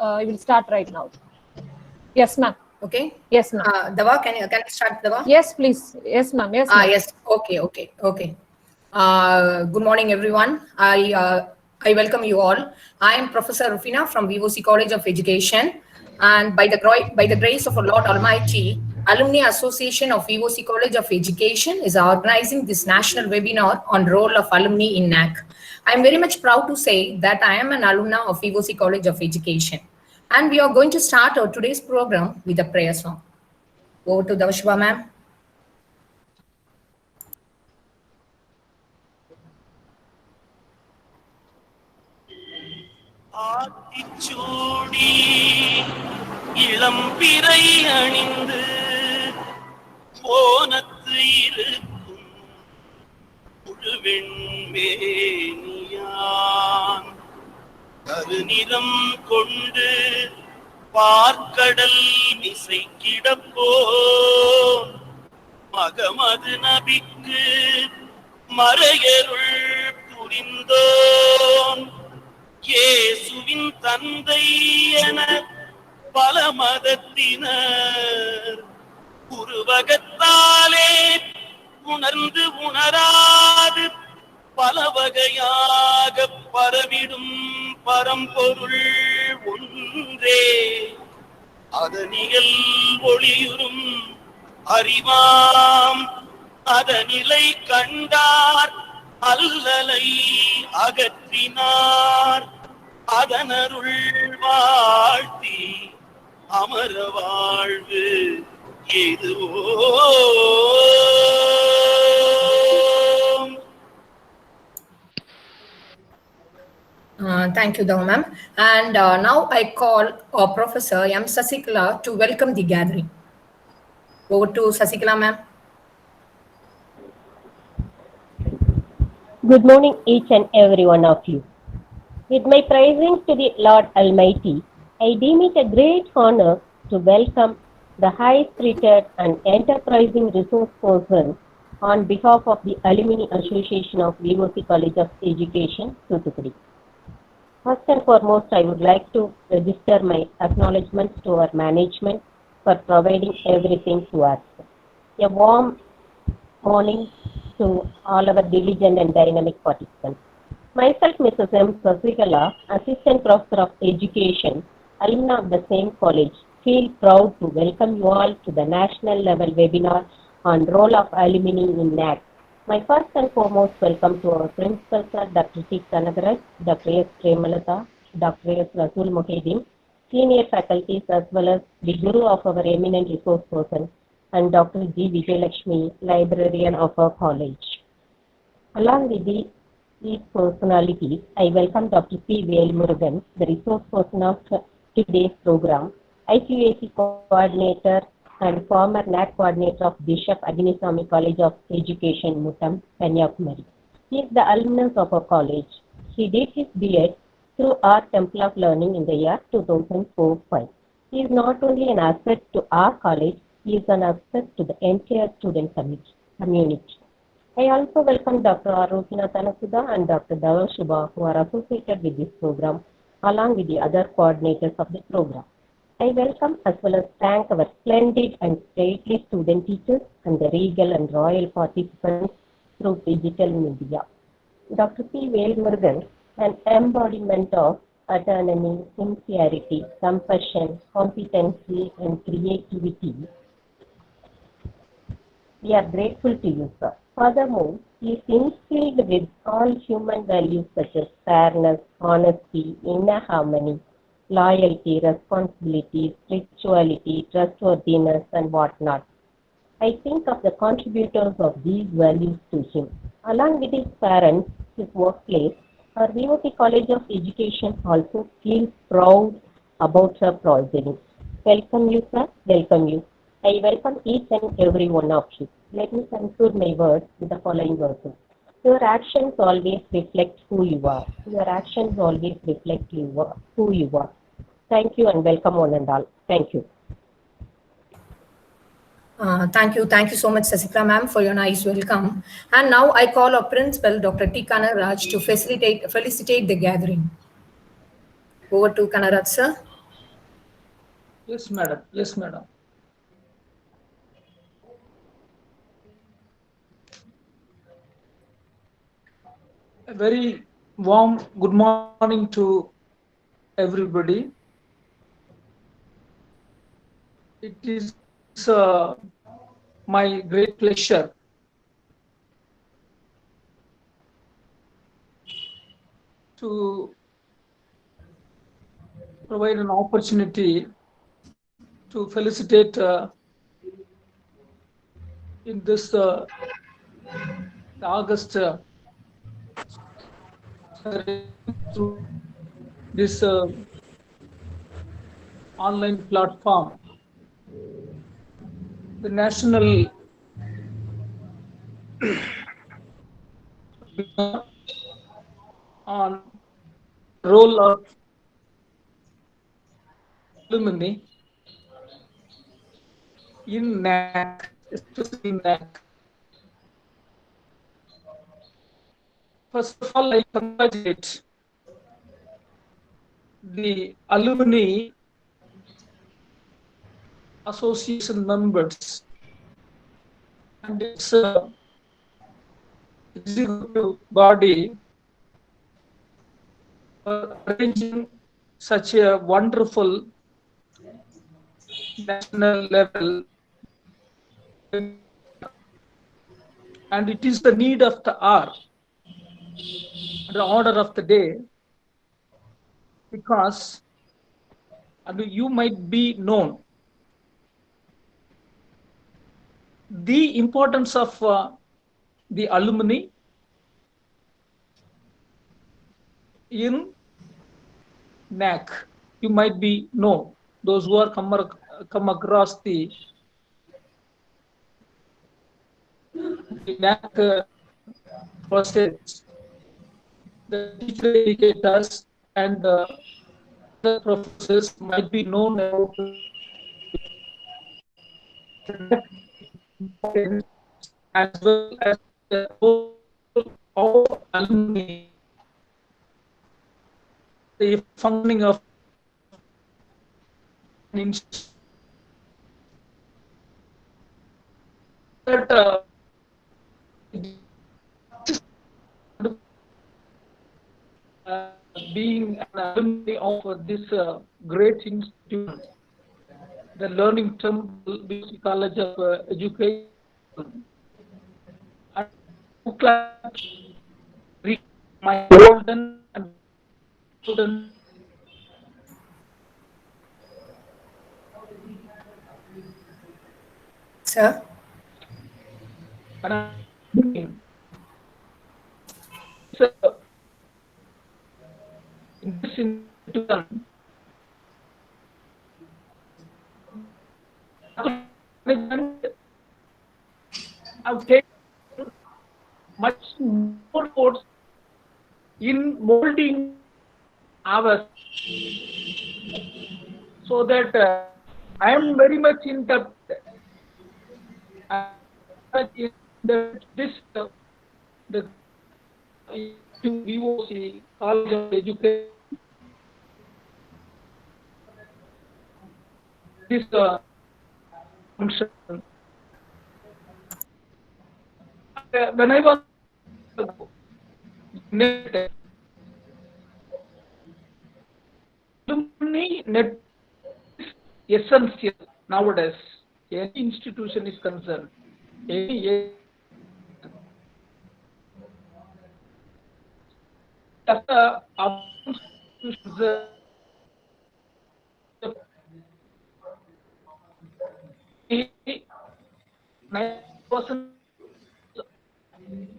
I will start right now. Yes, ma'am. Okay. Yes, ma'am. Dava, can you start, Dava? Yes, please. Yes, ma'am. Yes, ma'am. Yes. Okay. Good morning, everyone. I welcome you all. I am Professor Rufina from VOC College of Education, and by the grace of our Lord Almighty, Alumni Association of VOC College of Education is organizing this national webinar on role of alumni in NAC. I am very much proud to say that I am an alumna of VOC College of Education, and we are going to start our today's program with a prayer song. Over to Davashiva, ma'am. Aathichoodi இளம்பிறை அணிந்து போனத்து இருக்கும் முழுவெண்மேனியான் கருநிறம் கொண்டு பார்க்கடல் மிசை கிடப்போ மகமது நபிக்கு மறையருள் புரிந்தோன் இயேசுவின் தந்தை என பல மதத்தினர் உருவகத்தாலே உணர்ந்து உணராது பல வகையாக பரவிடும் பரம்பொருள் ஒன்றே அதனியல் ஒளியுறும் அறிவாம் அதனிலை கண்டார் அல்லலை அகற்றினார் அதனருள் வாழ்த்தி அமர வாழ்வு எதுவோ. Thank you, Dava, ma'am. And now I call Professor M. Sasikala to welcome the gathering. Over to Sasikala, ma'am. Good morning, each and every one of you. With my praising to the Lord Almighty, I deem it a great honor to welcome the high-spirited and enterprising resource person on behalf of the Alumni Association of VOC College of Education, Thoothukudi. First and foremost, I would like to register my acknowledgements to our management for providing everything to us. A warm morning to all our diligent and dynamic participants. Myself, Mrs. M. Sasikala, Assistant Professor of Education, alumna of the same college, feel proud to welcome you all to the national level webinar on role of alumni in NAC. My first and foremost welcome to our Principal Sir, Dr. T. Kanagaraj, Dr. S. Premalata, Dr. S. Rasul Mohideen, senior faculties as well as the Guru of our eminent resource person, and Dr. G. Vijayalakshmi, librarian of our college. Along with these personalities, I welcome Dr. P. Velmurugan, the resource person of today's program, IQAC coordinator and former NAC coordinator of Bishop Agniswamy College of Education, Mutam, Kanyakumari. He is the alumnus of our college. He did his B.Ed through our Temple of Learning in the year 2004-5. He is not only an asset to our college, he is an asset to the entire student community. I also welcome Dr. Arupina Tanasuda and Dr. Dava Shubha, who are associated with this program, along with the other coordinators of the program. I welcome as well as thank our splendid and stately student teachers and the regal and royal participants through digital media. Dr. P. Velmurugan, an embodiment of autonomy, sincerity, compassion, competency, and creativity. We are grateful to you, sir. Furthermore, he is instilled with all human values such as fairness, honesty, inner harmony, loyalty, responsibility, spirituality, trustworthiness, and whatnot. I think of the contributors of these values to him. Along with his parents, his workplace, our VOC College of Education also feels proud about her progeny. Welcome you, sir. Welcome you. I welcome each and every one of you. Let me conclude my words with the following verses. Your actions always reflect who you are. Your actions always reflect who you are. Thank you and welcome one and all. Thank you. Thank you so much, Sasikala ma'am, for your nice welcome. And now I call our principal, Dr. T. Kanaraj, to felicitate the gathering. Over to Kanaraj, sir. Yes, madam. Yes, madam. A very warm good morning to everybody. It is my great pleasure to provide an opportunity to felicitate in this August through this online platform, the national on role of alumni in NAC, especially in NAC. First of all, I congratulate the alumni association members and its executive body for arranging such a wonderful national level, and it is the need of the hour, the order of the day, because you might be known the importance of the alumni in NAC. You might be know those who are come across the NAC process, the teacher educators and the professors might be known about as well as the role of alumni, the functioning of an institution. That being an alumni of this great institution, the Learning Temple BC College of Education, and my golden and student Sir? In this institution, I've taken much more efforts in molding ours, so that I am very much in depth in this the VOC College of Education. This function. When I was alumni net is essential nowadays. Any institution is concerned. Any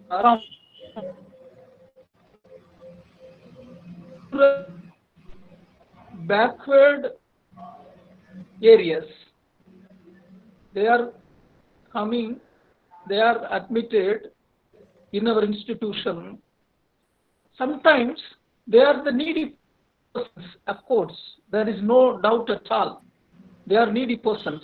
around backward areas, they are coming, they are admitted in our institution. Sometimes they are the needy persons, of course, there is no doubt at all. They are needy persons.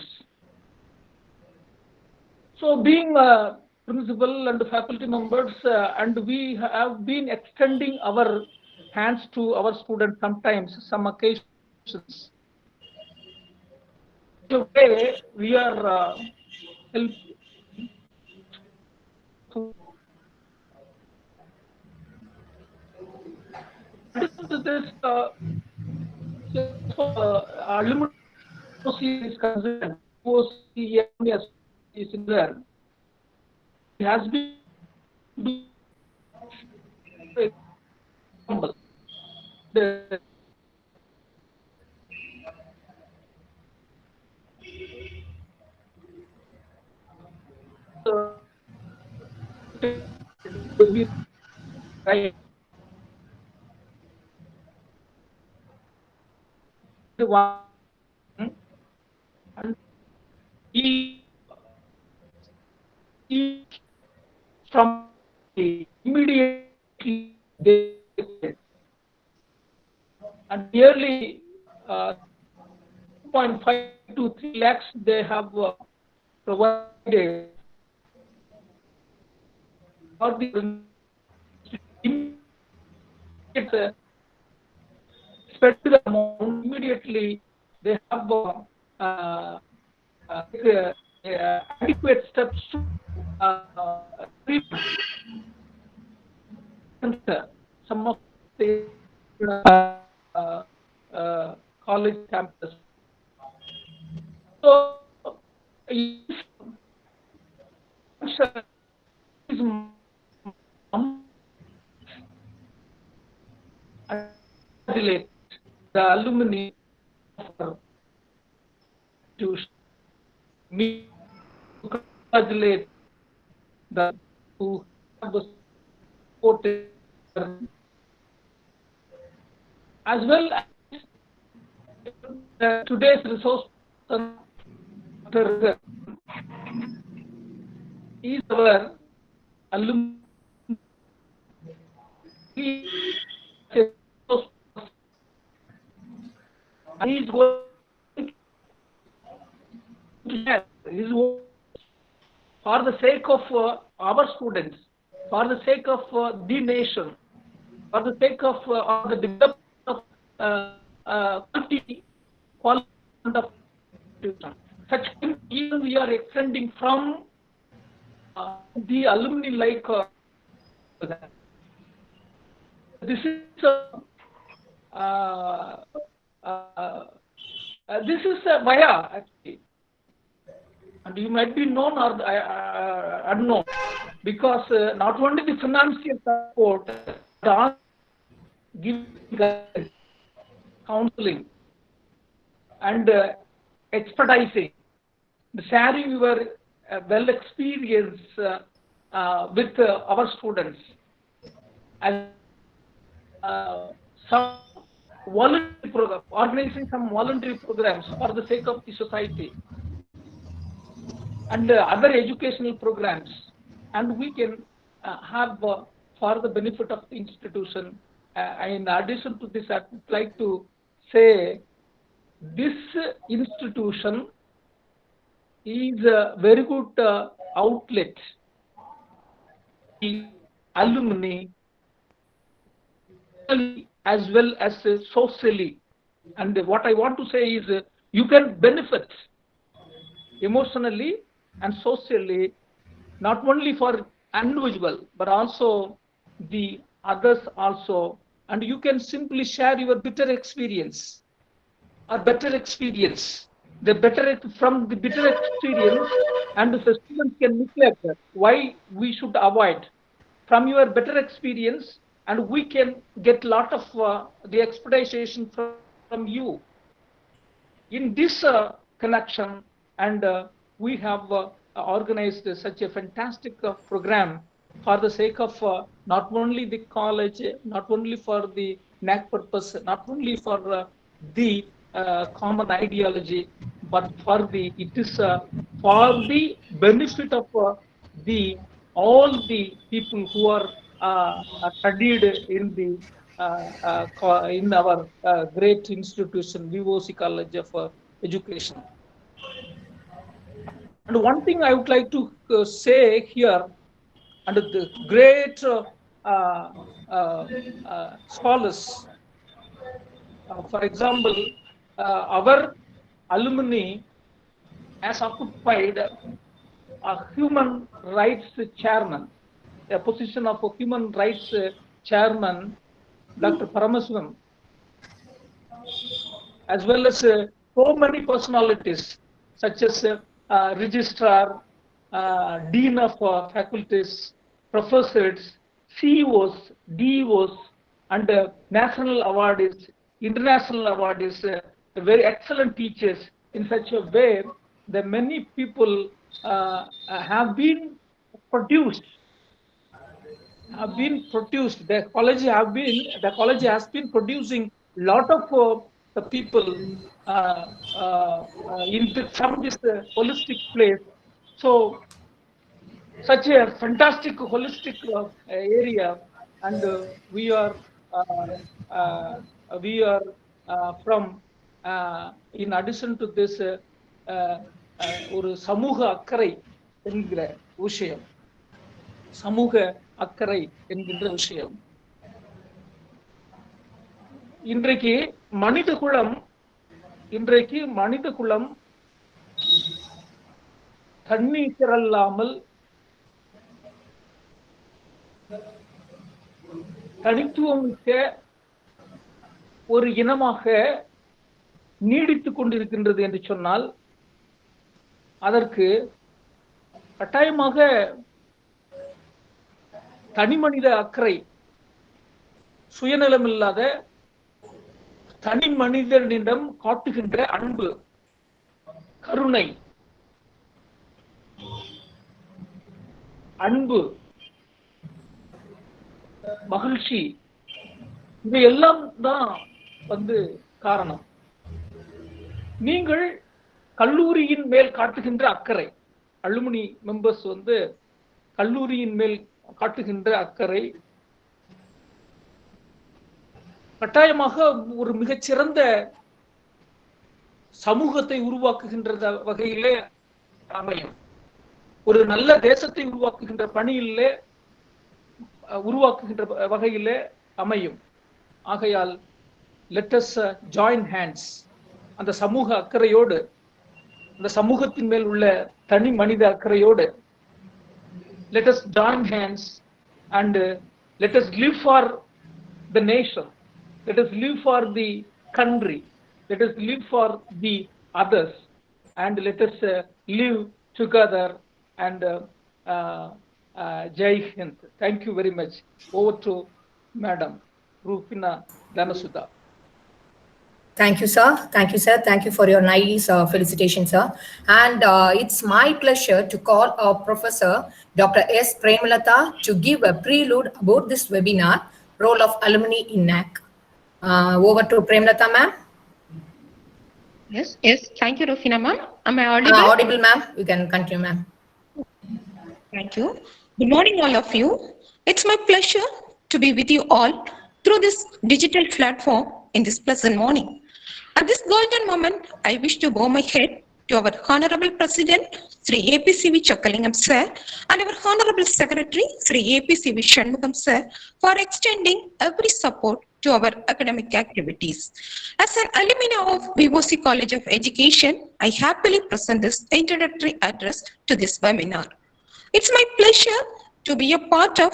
So being a principal and faculty members, and we have been extending our hands to our students sometimes, some occasions. way we are helping this alumni is concerned, is there. It has been the right one, and he from immediately they and nearly 2.5 to 3 lakhs they have provided for the expected amount. Immediately they have adequate steps to some of the college campus. So, congratulate the alumni of me congratulate the who have supported as well as today's resource center is our alumni. He is going to share his work for the sake of our students, for the sake of the nation, for the sake of the development of quality of such even we are extending from the alumni like this is via actually, and you might be known or unknown because not only the financial support, but giving counseling and expertising, sharing your well experience with our students, and some voluntary program, organizing some voluntary programs for the sake of the society, and other educational programs, and we can have for the benefit of the institution. In addition to this, I would like to say this institution is a very good outlet, the alumni, as well as socially. And what I want to say is you can benefit emotionally and socially, not only for individual, but also the others also. And you can simply share your bitter experience or better experience. The better from the bitter experience, and the students can neglect why we should avoid from your better experience, and we can get lot of the expectation from you in this connection. And we have organized such a fantastic program for the sake of not only the college, not only for the NAC purpose, not only for the common ideology, but for the it is for the benefit of the all the people who are studied in the in our great institution, VOC College of Education. And one thing I would like to say here, and the great scholars, for example, our alumni has occupied a human rights chairman, a position of a human rights chairman, Dr. Paramaswaran, as well as so many personalities such as registrar, dean of faculties, professors, CEOs, DEOs, and national awardees, international awardees, very excellent teachers in such a way that many people have been produced. The college has been producing lot of the people from this holistic place. So such a fantastic holistic area, and we are from in addition to this ஒரு சமூக அக்கறை என்கிற விஷயம், சமூக அக்கறை என்கின்ற விஷயம். இன்றைக்கு மனித குலம் தண்ணீர் திரளாமல் தனித்துவமிக்க ஒரு இனமாக நீடித்துக் கொண்டிருக்கின்றது என்று சொன்னால் அதற்கு கட்டாயமாக தனிமனித அக்கறை, சுயநலமில்லாத தனி மனிதனிடம் காட்டுகின்ற அன்பு, கருணை, மகிழ்ச்சி, இவையெல்லாம் தான் காரணம். நீங்கள் கல்லூரியின் மேல் காட்டுகின்ற அக்கறை, அலுமினி மெம்பர்ஸ் கல்லூரியின் மேல் காட்டுகின்ற அக்கறை கட்டாயமாக ஒரு மிகச்சிறந்த சமூகத்தை உருவாக்குகின்ற வகையிலே அமையும். ஒரு நல்ல தேசத்தை உருவாக்குகின்ற பணியிலே உருவாக்குகின்ற வகையிலே அமையும். ஆகையால் let us join hands, அந்த சமூக அக்கறையோடு, அந்த சமூகத்தின் மேல் உள்ள தனி மனித அக்கறையோடு let us join hands and let us live for the nation, let us live for the country, let us live for the others, and let us live together. And Jai Hind. Thank you very much. Over to Madam Rufina Dhanasudha. Thank you, sir. Thank you, sir. Thank you for your nice felicitation, sir. And it's my pleasure to call our Professor Dr. S. Premalata to give a prelude about this webinar, Role of Alumni in NAC. Over to Premalata, ma'am. Yes. Thank you, Rufina, ma'am. Am I audible? Audible, ma'am. You can continue, ma'am. Thank you. Good morning, all of you. It's my pleasure to be with you all through this digital platform in this pleasant morning. At this golden moment, I wish to bow my head to our Honorable President, Sri A.P.C.V. Chokkalingam Sir, and our Honorable Secretary, Sri A.P.C.V. Shanmugam Sir, for extending every support to our academic activities. As an alumni of VOC College of Education, I happily present this introductory address to this webinar. It's my pleasure to be a part of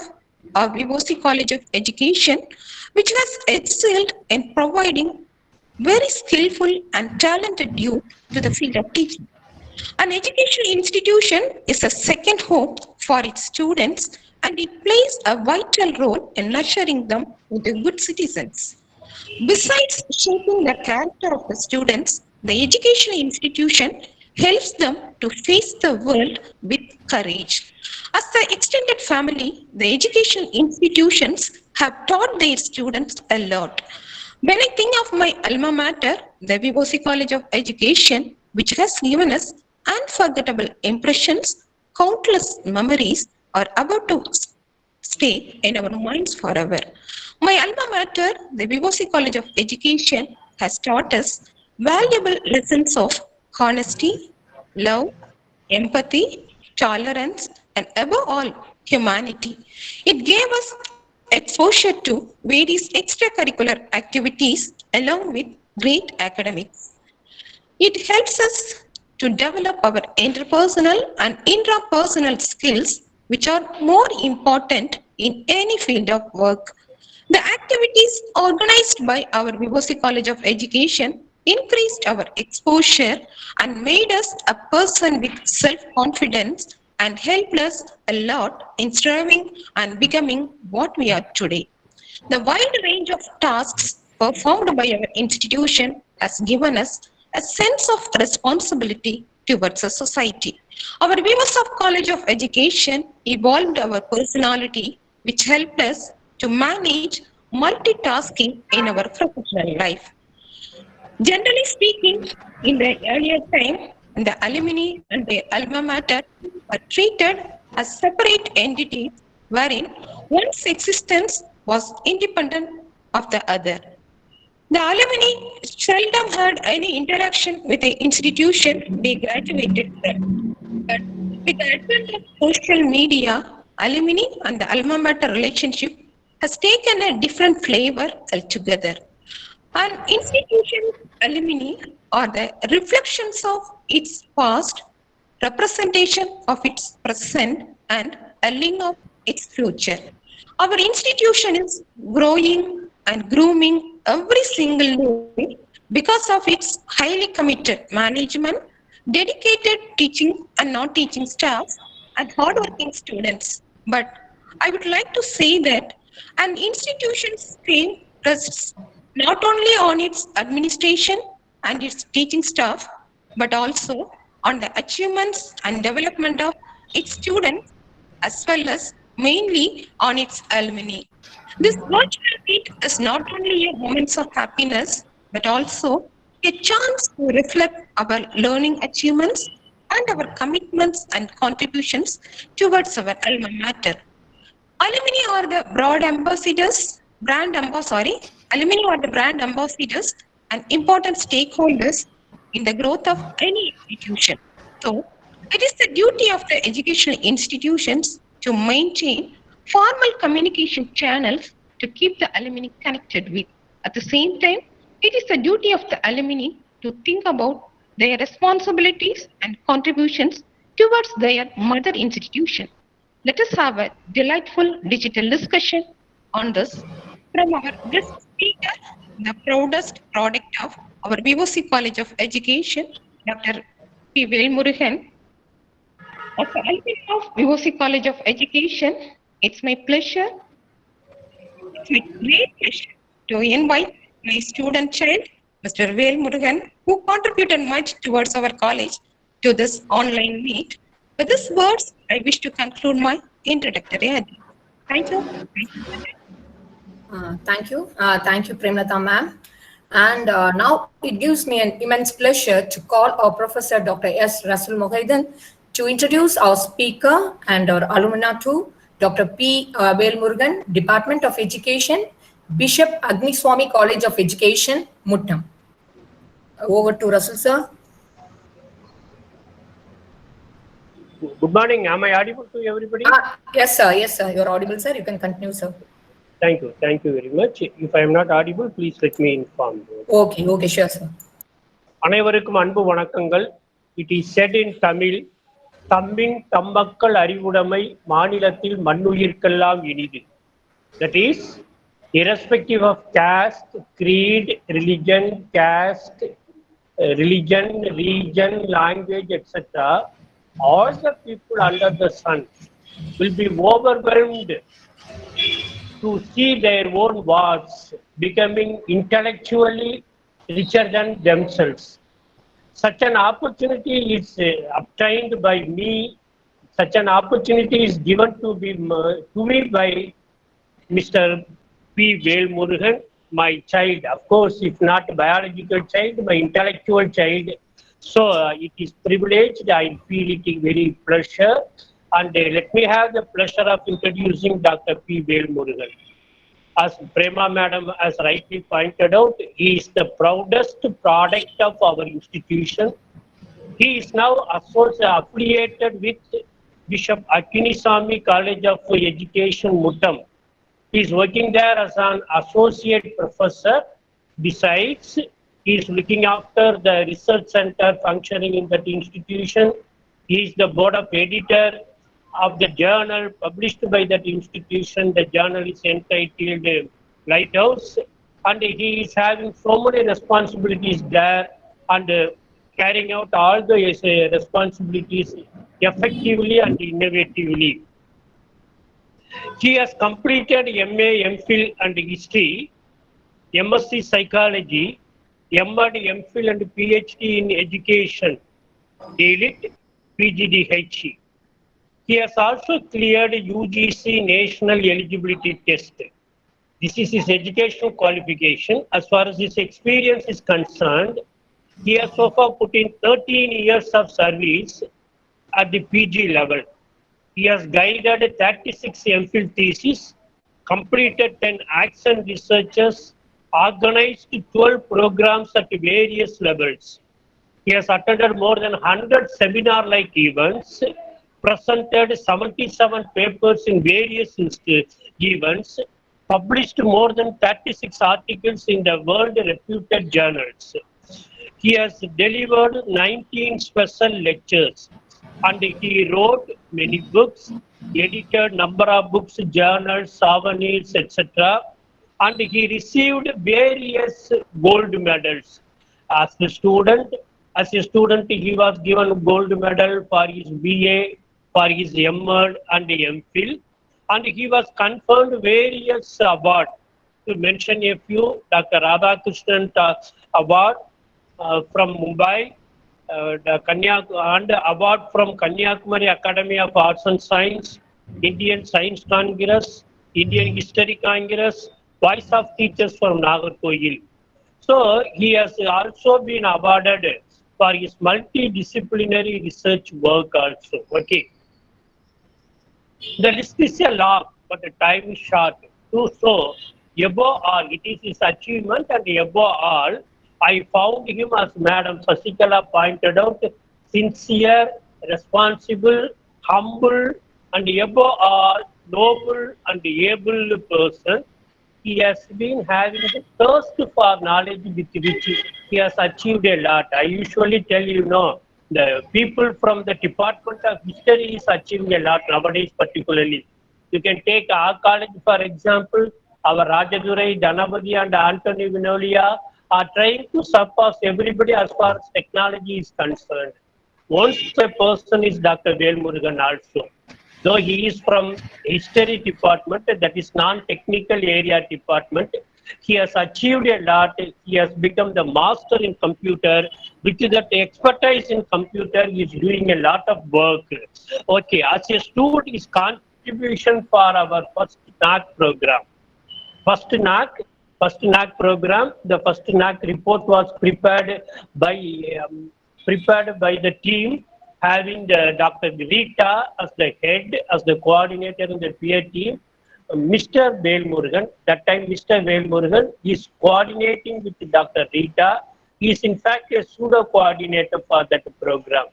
our VOC College of Education, which has excelled in providing very skillful and talented youth to the field of teaching. An educational institution is a second home for its students, and it plays a vital role in nurturing them into good citizens. Besides shaping the character of the students, the educational institution helps them to face the world with courage. As the extended family, the educational institutions have taught their students a lot. When I think of my alma mater, the VOC College of Education, which has given us unforgettable impressions, countless memories are about to stay in our minds forever. My alma mater, the VOC College of Education, has taught us valuable lessons of honesty, love, empathy, tolerance, and above all, humanity. It gave us exposure to various extracurricular activities along with great academics. It helps us to develop our interpersonal and intrapersonal skills, which are more important in any field of work. The activities organized by our VOC College of Education increased our exposure and made us a person with self-confidence and helped us a lot in striving and becoming what we are today. The wide range of tasks performed by our institution has given us a sense of responsibility towards a society. Our VOC College of Education evolved our personality, which helped us to manage multitasking in our professional life. Generally speaking, in the earlier time, the alumni and the alma mater were treated as separate entities wherein one's existence was independent of the other. The alumni seldom had any interaction with the institution they graduated from. But with the advent of social media, alumni and the alma mater relationship has taken a different flavor altogether. An institution's alumni are the reflections of its past, representation of its present, and a link of its future. Our institution is growing and grooming every single day because of its highly committed management, dedicated teaching and non-teaching staff, and hardworking students. But I would like to say that an institution's fame rests not only on its administration and its teaching staff, but also on the achievements and development of its students, as well as mainly on its alumni. This virtual meet is not only a moment of happiness, but also a chance to reflect our learning achievements and our commitments and contributions towards our alma mater. Alumni are the alumni are the brand ambassadors and important stakeholders in the growth of any institution. So, it is the duty of the educational institutions to maintain formal communication channels to keep the alumni connected with. At the same time, it is the duty of the alumni to think about their responsibilities and contributions towards their mother institution. Let us have a delightful digital discussion on this from our guest speaker, the proudest product of our VOC College of Education, Dr. P. Velmurugan. As the alumni of VOC College of Education, it's my great pleasure to invite my student child, Mr. Velmurugan, who contributed much towards our college to this online meet. With these words, I wish to conclude my introductory address. Thank you. Thank you. Thank you, Premlata ma'am. And now it gives me an immense pleasure to call our Professor Dr. S. Rasul Mohideen to introduce our speaker and our alumna too, Dr. P. Velmurugan, Department of Education, Bishop Agniswamy College of Education, Muttam. Over to Rasul, sir. Good morning. Am I audible to everybody? Yes, sir. Yes, sir. You're audible, sir. You can continue, sir. Thank you. Thank you very much. If I am not audible, please let me inform you. Okay. Okay, sure, sir. அனைவருக்கும் அன்பு வணக்கங்கள். It is said in Tamil, தம்பின் தம்மக்கள் அறிவுடைமை மாநிலத்தில் மண்ணுயிர்க்கெல்லாம் இனிது. That is, irrespective of caste, creed, religion, region, language, etc., all the people under the sun will be overwhelmed to see their own wards becoming intellectually richer than themselves. Such an opportunity is obtained by me. Such an opportunity is given to me by Mr. P. Velmurugan, my child. Of course, if not a biological child, my intellectual child. So it is privileged. I feel it is very pleasure. And let me have the pleasure of introducing Dr. P. Velmurugan. As Prema Madam has rightly pointed out, he is the proudest product of our institution. He is now affiliated with Bishop Agniswamy College of Education, Muttam. He is working there as an associate professor. Besides, He is looking after the research center functioning in that institution. He is the board of editor of the journal published by that institution. The journal is entitled Lighthouse, and he is having so many responsibilities there and carrying out all the responsibilities effectively and innovatively. He has completed MA, MPhil and History, MSc Psychology, MAd, MPhil and PhD in Education, DLIT, PGDH. He has also cleared UGC National Eligibility Test. This is his educational qualification. As far as his experience is concerned, he has so far put in 13 years of service at the PG level. He has guided 36 MPhil theses, completed 10 action researches, organized 12 programs at various levels. He has attended more than 100 seminar-like events, presented 77 papers in various events, published more than 36 articles in the world-reputed journals. He has delivered 19 special lectures, and he wrote many books, edited number of books, journals, souvenirs, etc. And he received various gold medals. As a student, he was given gold medal for his BA, for his MAd and MPhil, and he was conferred various awards. To mention a few, Dr. Radhakrishnan Award from Mumbai, and award from Kanyakumari Academy of Arts and Science, Indian Science Congress, Indian History Congress, Voice of Teachers from Nagarkoil. So he has also been awarded for his multidisciplinary research work also. Okay. The list is a long, but the time is short. So above all, it is his achievement, and above all, I found him, as Madam Sasikala pointed out, sincere, responsible, humble, and above all, noble and able person. He has been having the thirst for knowledge with which he has achieved a lot. I usually tell you, the people from the Department of History is achieving a lot nowadays particularly. You can take our college, for example, our Rajadurai, Dhanapati and Anthony Vinolia are trying to surpass everybody as far as technology is concerned. One such person is Dr. Velmurugan also. Though he is from History Department, that is non-technical area department, he has achieved a lot. He has become the master in computer. With that expertise in computer, he is doing a lot of work. Okay, as a student, his contribution for our first NAC program. First NAC program, the first NAC report was prepared by the team, having Dr. Rita as the head, as the coordinator in the peer team. Mr. Velmurugan, that time Mr. Velmurugan is coordinating with Dr. Rita. He is in fact a pseudo coordinator for that program.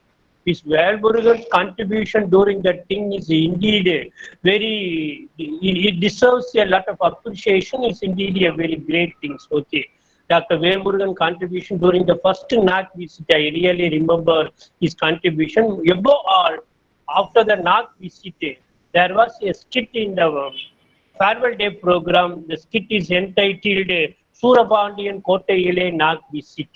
His Velmurugan's contribution during that thing is indeed very, it deserves a lot of appreciation. It's indeed a very great thing. Okay. Dr. Velmurugan contribution during the first NAC visit, I really remember his contribution. Above all, after the NAC visit, there was a skit in the farewell day program. The skit is entitled Surapandiyan Kottaiyile NAC visit.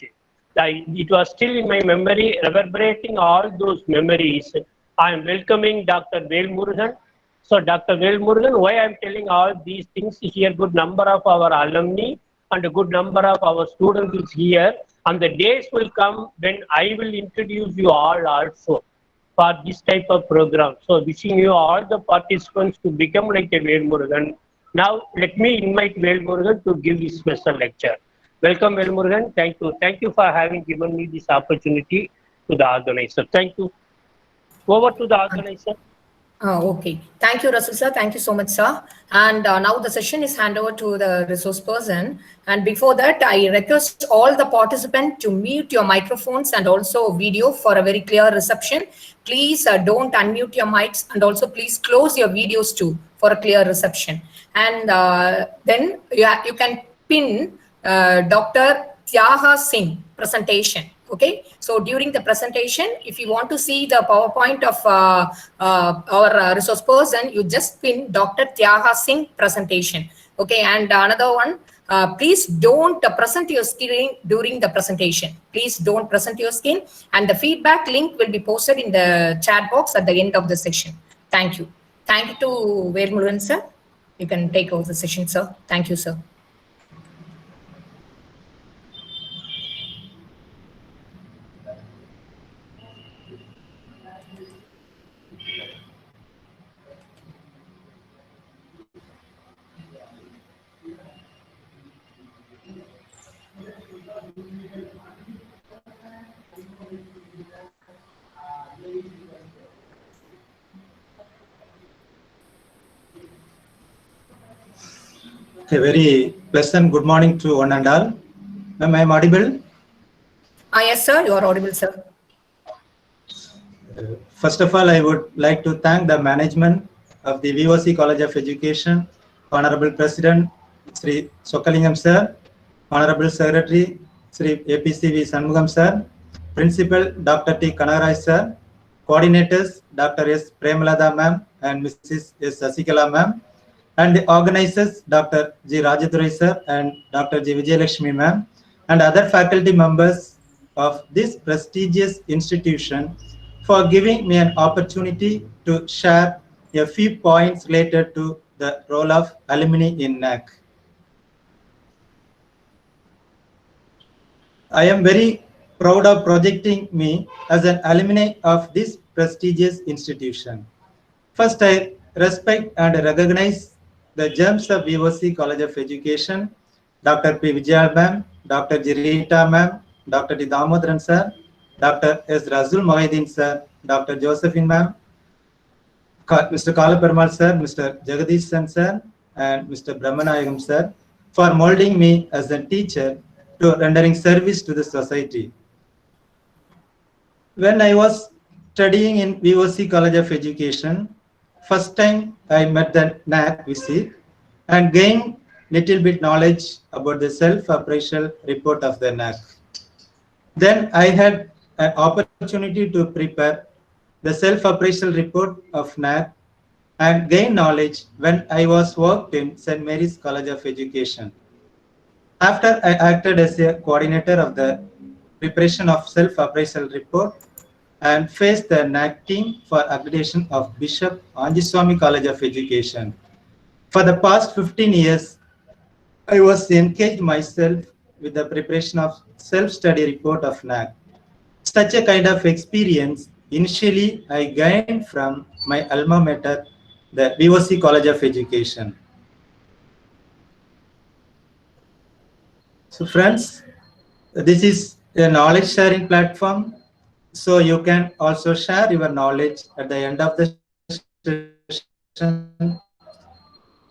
It was still in my memory, reverberating all those memories. I am welcoming Dr. Velmurugan. So Dr. Velmurugan, why I am telling all these things is here, good number of our alumni and a good number of our students is here. And the days will come when I will introduce you all also for this type of program. So wishing you all the participants to become like a Velmurugan. Now let me invite Velmurugan to give his special lecture. Welcome Velmurugan. Thank you. Thank you for having given me this opportunity to the organizer. Thank you. Over to the organizer. Okay. Thank you, Rasul sir. Thank you so much, sir. And now the session is handed over to the resource person. And before that, I request all the participants to mute your microphones and also video for a very clear reception. Please don't unmute your mics, and also please close your videos too for a clear reception. And then you can pin Dr. Tyaga Singh presentation. Okay, so during the presentation, if you want to see the PowerPoint of our resource person, you just pin Dr. Tyaga Singh presentation. Okay, and another one, please don't present your screen during the presentation. Please don't present your screen, and the feedback link will be posted in the chat box at the end of the session. Thank you. Thank you to Velmurugan sir. You can take over the session, sir. Thank you, sir. A very pleasant good morning to one and all. Ma'am, I am audible? Yes, sir. You are audible, sir. First of all, I would like to thank the management of the VOC College of Education, Honorable President Sri Sokalingam sir, Honorable Secretary Sri APCV Sanmugam sir, Principal Dr. T. Kanarai sir, Coordinators Dr. S. Premalada ma'am and Mrs. S. Sasikala ma'am, and the organizers Dr. G. Rajadurai sir and Dr. G. Vijayalakshmi ma'am, and other faculty members of this prestigious institution for giving me an opportunity to share a few points related to the role of alumni in NAC. I am very proud of projecting me as an alumni of this prestigious institution. First, I respect and recognize the gems of VOC College of Education, Dr. P. Vijaya ma'am, Dr. Jirita ma'am, Dr. T. Damodaran sir, Dr. S. Razul Mohideen sir, Dr. Josephine ma'am, Mr. Kala Perumal sir, Mr. Jagadish Sen sir, and Mr. Brahmanayagam sir for molding me as a teacher to rendering service to the society. When I was studying in VOC College of Education, first time I met the NAC visit and gained little bit knowledge about the self-appraisal report of the NAC. Then I had an opportunity to prepare the self-appraisal report of NAC and gain knowledge when I was worked in St. Mary's College of Education. After I acted as a coordinator of the preparation of self-appraisal report and faced the NAC team for accreditation of Bishop Anjiswamy College of Education. For the past 15 years, I was engaged myself with the preparation of self-study report of NAC. Such a kind of experience initially I gained from my alma mater, the VOC College of Education. So friends, this is a knowledge sharing platform. So you can also share your knowledge at the end of the session.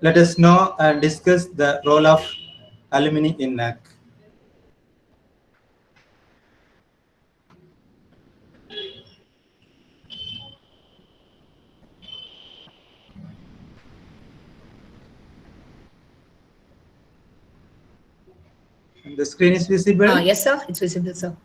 Let us know and discuss the role of alumni in NAC. The screen is visible? Yes, sir. It's visible, sir.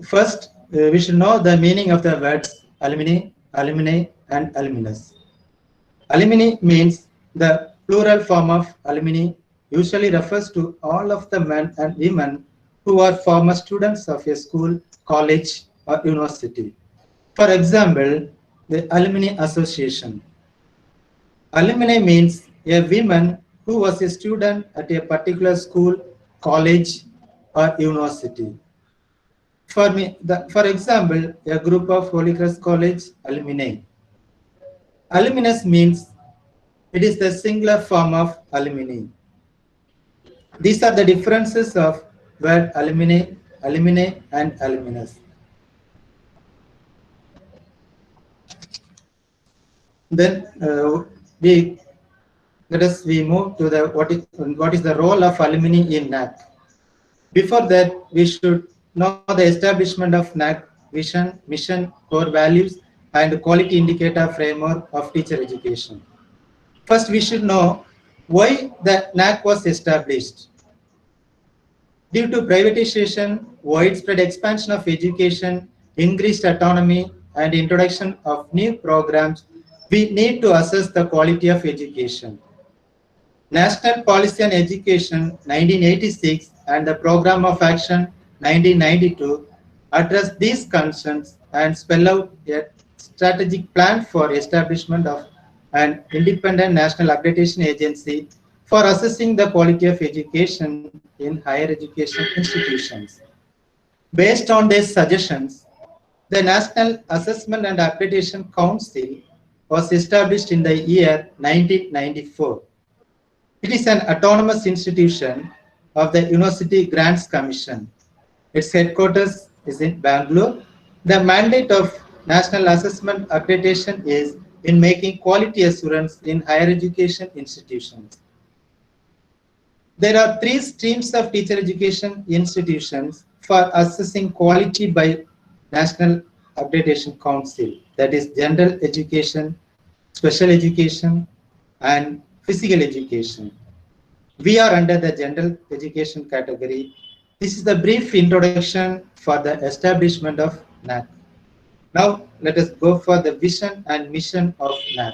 First, we should know the meaning of the words alumni, alumni, and alumnus. Alumni means the plural form of alumni usually refers to all of the men and women who are former students of a school, college, or university. For example, the Alumni Association. Alumni means a woman who was a student at a particular school, college, or university. For example, a group of Holy Cross College alumni. Aluminous means it is the singular form of alumni. These are the differences of word alumni, alumni and aluminous. Then let us move to the what is the role of alumni in NAC. Before that, we should know the establishment of NAC vision, mission, core values, and quality indicator framework of teacher education. First, we should know why the NAC was established. Due to privatization, widespread expansion of education, increased autonomy, and introduction of new programs, we need to assess the quality of education. National Policy on Education 1986 and the Program of Action 1992 address these concerns and spell out a strategic plan for establishment of an independent national accreditation agency for assessing the quality of education in higher education institutions. Based on these suggestions, the National Assessment and Accreditation Council was established in the year 1994. It is an autonomous institution of the University Grants Commission. Its headquarters is in Bangalore. The mandate of National Assessment Accreditation is in making quality assurance in higher education institutions. There are 3 streams of teacher education institutions for assessing quality by National Accreditation Council, that is general education, special education, and physical education. We are under the general education category. This is the brief introduction for the establishment of NAC. Now let us go for the vision and mission of NAC.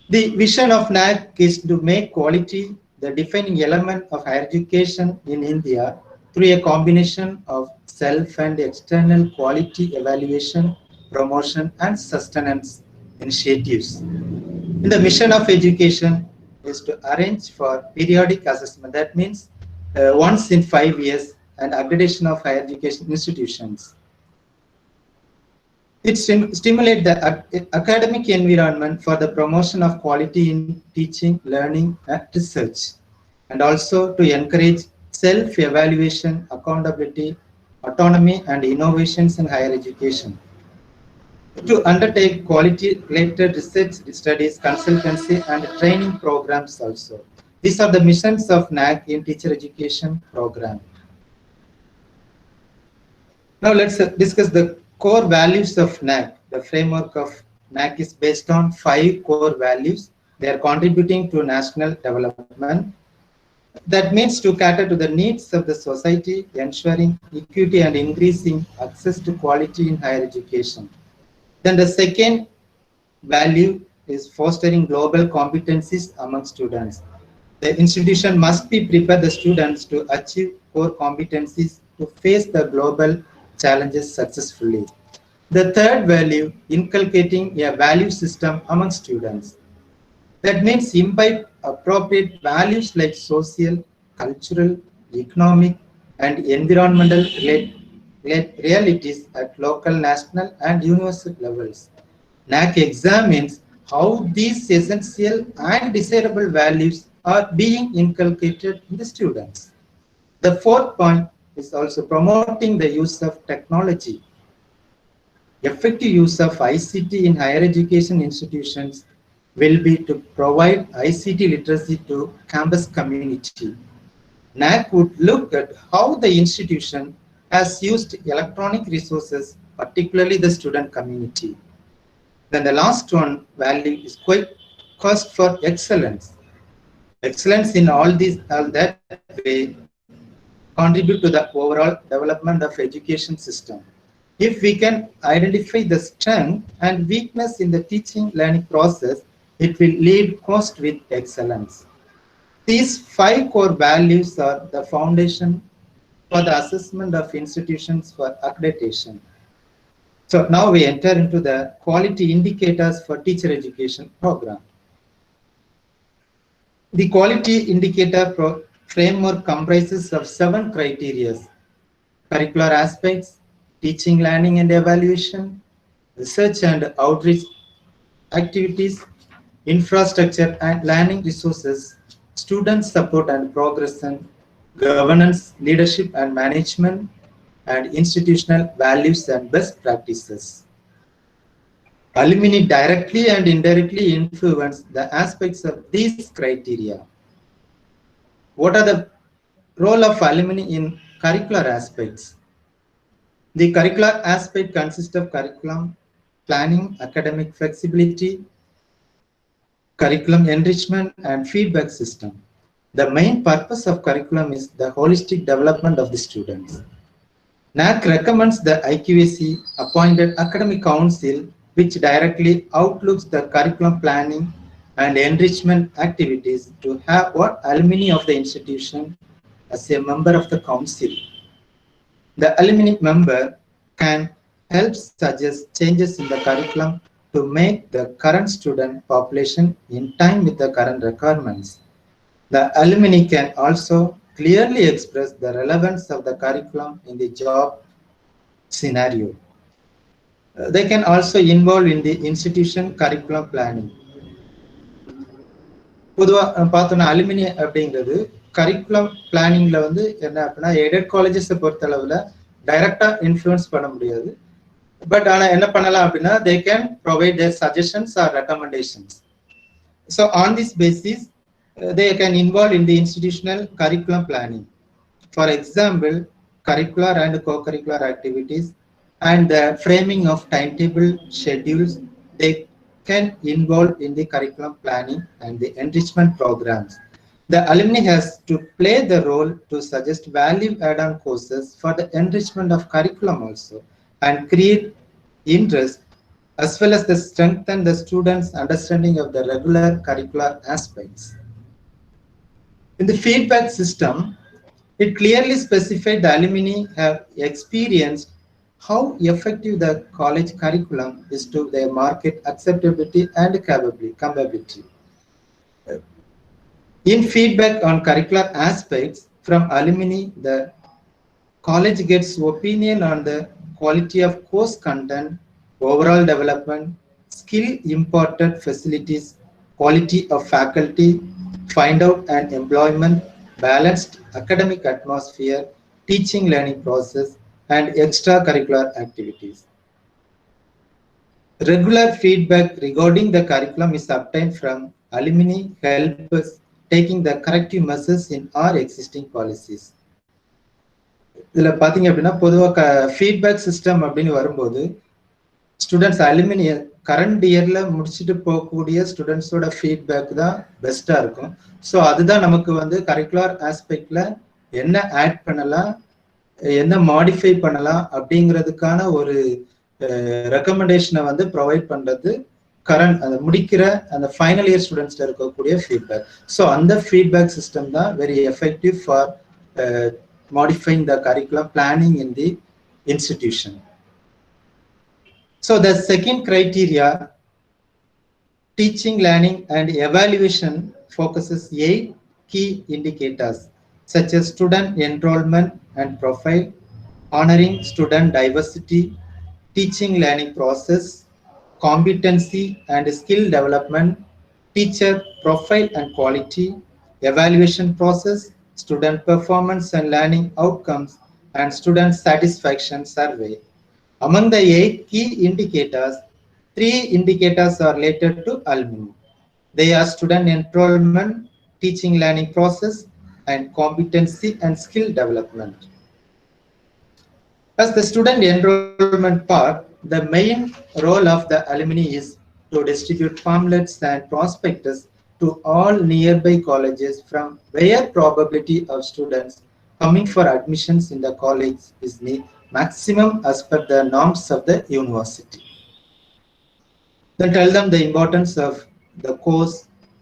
The vision of NAC is to make quality the defining element of higher education in India through a combination of self and external quality evaluation, promotion, and sustenance initiatives. In the mission of education is to arrange for periodic assessment, that means once in 5 years, and accreditation of higher education institutions. It stimulates the academic environment for the promotion of quality in teaching, learning, and research, and also to encourage self-evaluation, accountability, autonomy, and innovations in higher education. To undertake quality-related research studies, consultancy, and training programs also. These are the missions of NAC in teacher education program. Now let's discuss the core values of NAC. The framework of NAC is based on 5 core values. They are contributing to national development. That means to cater to the needs of the society, ensuring equity and increasing access to quality in higher education. Then the second value is fostering global competencies among students. The institution must be prepared the students to achieve core competencies to face the global challenges successfully. The third value, inculcating a value system among students. That means imbibe appropriate values like social, cultural, economic, and environmental realities at local, national, and universal levels. NAC examines how these essential and desirable values are being inculcated in the students. The fourth point is also promoting the use of technology. Effective use of ICT in higher education institutions will be to provide ICT literacy to campus community. NAC would look at how the institution has used electronic resources, particularly the student community. Then the last one value is quest for excellence. Excellence in all that way contribute to the overall development of education system. If we can identify the strength and weakness in the teaching learning process, it will lead cost with excellence. These 5 core values are the foundation for the assessment of institutions for accreditation. So now we enter into the quality indicators for teacher education program. The quality indicator framework comprises of 7 criteria. curricular aspects, teaching, learning and evaluation, research and outreach activities, infrastructure and learning resources, student support and progression, governance, leadership and management, and institutional values and best practices. Alumni directly and indirectly influence the aspects of these criteria. What are the role of alumni in curricular aspects? The curricular aspect consists of curriculum, planning, academic flexibility, curriculum enrichment, and feedback system. The main purpose of curriculum is the holistic development of the students. NAAC recommends the IQAC appointed academic council which directly outlooks the curriculum planning and enrichment activities to have what alumni of the institution as a member of the council. The alumni member can help suggest changes in the curriculum to make the current student population in time with the current requirements. The alumni can also clearly express the relevance of the curriculum in the job scenario. They can also involve in the institution curriculum planning. பொதுவாக பார்த்தோன்னா alumni அப்படிங்கிறது curriculum பிளானிங்ல வந்து என்ன அப்படின்னா aided காலேஜஸை பொறுத்தளவில் டைரக்டா influence பண்ண முடியாது. பட் ஆனால் என்ன பண்ணலாம் அப்படின்னா they can provide their suggestions or recommendations. So on this basis, they can involve in the institutional curriculum planning. For example, curricular and co-curricular activities and the framing of timetable schedules, they can involve in the curriculum planning and the enrichment programs. The alumni has to play the role to suggest value add-on courses for the enrichment of curriculum also and create interest as well as the strengthen the students' understanding of the regular curricular aspects. In the feedback system, it clearly specified the alumni have experienced how effective the college curriculum is to their market acceptability and capability. In feedback on curricular aspects from alumni, the college gets opinion on the quality of course content, overall development, skill imported facilities, quality of faculty, find out and employment, balanced academic atmosphere, teaching learning process, and extracurricular activities. Regular feedback regarding the curriculum is obtained from alumni help us taking the corrective measures in our existing policies. இதில் பார்த்தீங்க அப்படின்னா பொதுவாக feedback system அப்படின்னு வரும்போது students alumni current இயரில் முடிச்சுட்டு போகக்கூடிய ஸ்டூடெண்ட்ஸோட feedback தான் பெஸ்ட்டாக இருக்கும். ஸோ அதுதான் நமக்கு வந்து கரிக்குலர் ஆஸ்பெக்டில் என்ன ஆட் பண்ணலாம், என்ன மாடிஃபை பண்ணலாம் அப்படிங்கிறதுக்கான ஒரு ரெக்கமெண்டேஷனை வந்து ப்ரொவைட் பண்ணுறது கரண்ட் அந்த முடிக்கிற அந்த ஃபைனல் இயர் ஸ்டூடெண்ட்ஸ்ல இருக்கக்கூடிய ஃபீட்பேக். ஸோ அந்த ஃபீட்பேக் சிஸ்டம் தான் very effective for modifying the curriculum planning in the institution. So the second criteria, teaching, learning and evaluation, focuses 8 key indicators such as student enrollment and profile, honoring student diversity, teaching learning process, competency and skill development, teacher profile and quality, evaluation process, student performance and learning outcomes, and student satisfaction survey. Among the 8 key indicators, 3 indicators are related to alumni. They are student enrollment, teaching learning process, and competency and skill development. As the student enrollment part, the main role of the alumni is to distribute pamphlets and prospectus to all nearby colleges from where probability of students coming for admissions in the college is maximum as per the norms of the university. Then tell them the importance of the course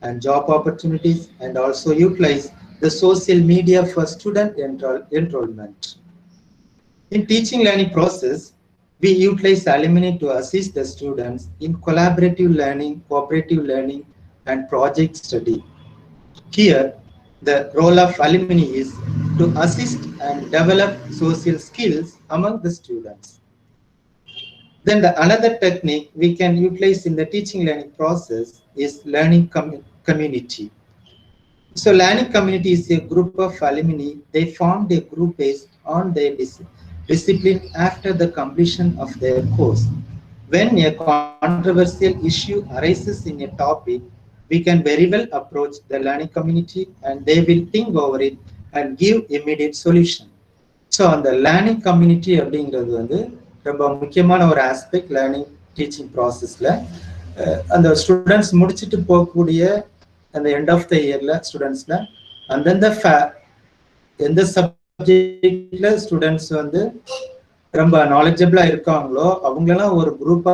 and job opportunities and also utilize the social media for student enrollment. In teaching learning process, we utilize alumni to assist the students in collaborative learning, cooperative learning, and project study. Here, the role of alumni is to assist and develop social skills among the students. Then another technique we can utilize in the teaching learning process is learning community. So learning community is a group of alumni. They formed a group based on their discipline after the completion of their course. When a controversial issue arises in a topic, we can very well approach the learning community and they will think over it and give immediate solution. So on the learning community அப்படிங்கிறது வந்து ரொம்ப முக்கியமான ஒரு aspect learning teaching ப்ராசஸ்ல. அந்த students முடிச்சுட்டு போகக்கூடிய அந்த எண்ட் ஆஃப் த இயர்ல ஸ்டூடெண்ட்ஸ்ல அந்தந்த எந்த சப்ஜெக்ட்ல ஸ்டூடெண்ட்ஸ் வந்து ரொம்ப நாலேஜபிளா இருக்காங்களோ அவங்களெல்லாம் ஒரு குரூப்பா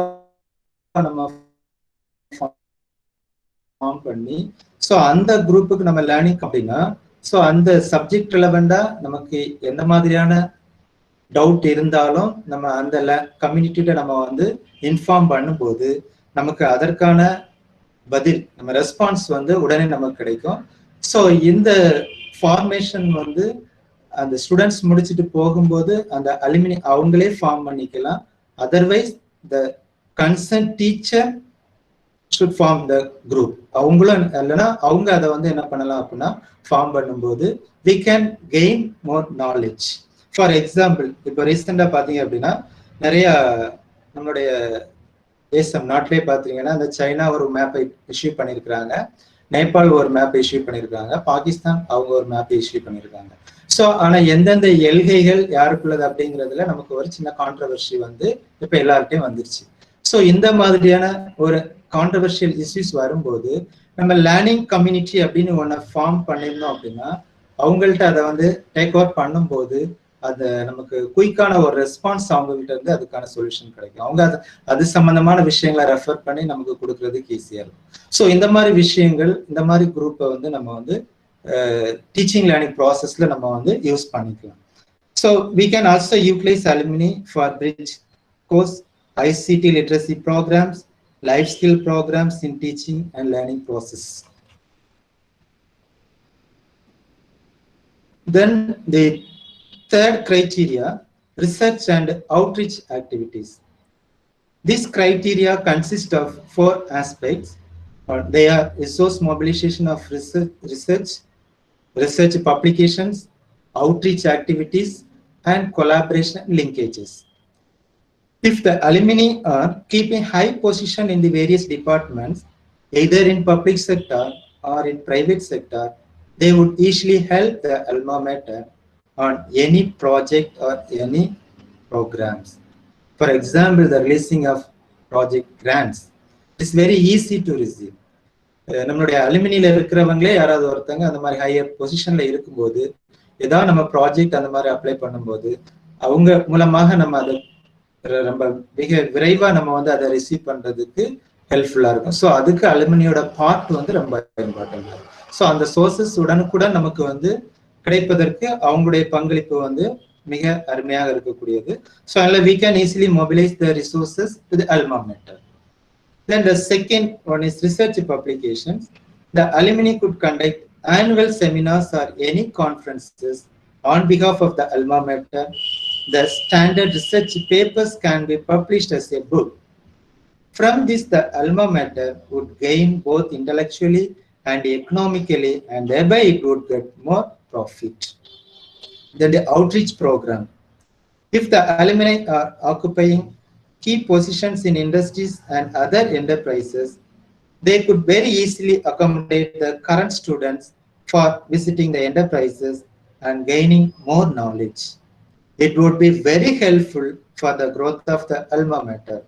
நம்ம ஃபார்ம் பண்ணி ஸோ அந்த குரூப்புக்கு நம்ம லேர்னிங் அப்படின்னா ஸோ அந்த சப்ஜெக்ட் ரிலவெண்டா நமக்கு எந்த மாதிரியான டவுட் இருந்தாலும் நம்ம அந்த கம்யூனிட்டியில நம்ம வந்து இன்ஃபார்ம் பண்ணும்போது நமக்கு அதற்கான பதில் நம்ம ரெஸ்பான்ஸ் வந்து உடனே நமக்கு கிடைக்கும். ஸோ இந்த ஃபார்மேஷன் வந்து அந்த ஸ்டூடெண்ட்ஸ் முடிச்சுட்டு போகும்போது அந்த அலுமினி அவங்களே ஃபார்ம் பண்ணிக்கலாம். Otherwise the concern teacher should form the group. அவங்களும் இல்லைன்னா அவங்க அதை வந்து என்ன பண்ணலாம் அப்படின்னா ஃபார்ம் பண்ணும்போது we can gain more knowledge. For example இப்போ ரீசெண்டாக பார்த்தீங்க அப்படின்னா நிறைய நம்மளுடைய தேசம் நாட்டிலே பார்த்தீங்கன்னா இந்த சைனா ஒரு மேப்பை இஷ்யூ பண்ணியிருக்கிறாங்க, நேபாள் ஒரு மேப்பை இஷ்யூ பண்ணியிருக்காங்க, பாகிஸ்தான் அவங்க ஒரு மேப்பை இஷ்யூ பண்ணியிருக்காங்க. ஸோ ஆனால் எந்தெந்த எல்கைகள் யாருக்குள்ளது அப்படிங்கிறதுல நமக்கு ஒரு சின்ன கான்ட்ரவர்சி வந்து இப்போ எல்லார்ட்டையும் வந்துருச்சு. ஸோ இந்த மாதிரியான ஒரு கான்ட்ரவர்ஷியல் இஷ்யூஸ் வரும்போது நம்ம லேர்னிங் கம்யூனிட்டி அப்படின்னு ஒன்று ஃபார்ம் பண்ணியிருந்தோம் அப்படின்னா அவங்கள்ட்ட அதை வந்து டேக் ஓவர் பண்ணும்போது அது நமக்கு குயிக்கான ஒரு ரெஸ்பான்ஸ் அவங்ககிட்ட இருந்து அதுக்கான சொல்யூஷன் கிடைக்கும். அவங்க அது சம்பந்தமான விஷயங்களை ரெஃபர் பண்ணி நமக்கு கொடுக்கறதுக்கு ஈஸியா இருக்கும். ஸோ இந்த மாதிரி விஷயங்கள் இந்த மாதிரி குரூப்பை வந்து நம்ம வந்து டீச்சிங் லேர்னிங் ப்ராசஸ்ல நம்ம வந்து யூஸ் பண்ணிக்கலாம். So we can also utilize alumni for bridge course, ICT literacy programs, life skill programs in teaching and learning process. Then the third criteria, research and outreach activities. This criteria consists of 4 aspects. They are resource mobilization of research publications, outreach activities, and collaboration linkages. If the alumni are keeping high position in the various departments, either in public sector or in private sector, they would easily help the alma mater on any project or any programs. For example, the releasing of project grants is very easy to receive. நம்மளுடைய அலுமினியில இருக்கிறவங்களே யாராவது ஒருத்தங்க அந்த மாதிரி higher பொசிஷன்ல இருக்கும்போது ஏதாவது நம்ம ப்ராஜெக்ட் அந்த மாதிரி அப்ளை பண்ணும்போது அவங்க மூலமாக நம்ம அதை ரொம்ப மிக விரைவா நம்ம வந்து அதை ரிசீவ் பண்றதுக்கு ஹெல்ப்ஃபுல்லா இருக்கும். ஸோ அதுக்கு அலுமினியோட பார்ட் வந்து ரொம்ப இம்பார்ட்டன்ட். ஸோ அந்த சோர்சஸ் உடனுக்குடன் நமக்கு வந்து கிடைப்பதற்கு அவங்களுடைய பங்களிப்பு வந்து மிக அருமையாக இருக்கக்கூடியது. ஸோ அதில் we can easily mobilize the resources to the alma mater. Then the second one is research publications. The alumni could conduct annual seminars or any conferences on behalf of the alma mater. The standard research papers can be published as a book. From this, the alma mater would gain both intellectually and economically, and thereby it would get more profit. Then the outreach program. If the alumni are occupying key positions in industries and other enterprises, they could very easily accommodate the current students for visiting the enterprises and gaining more knowledge. It would be very helpful for the growth of the alma mater.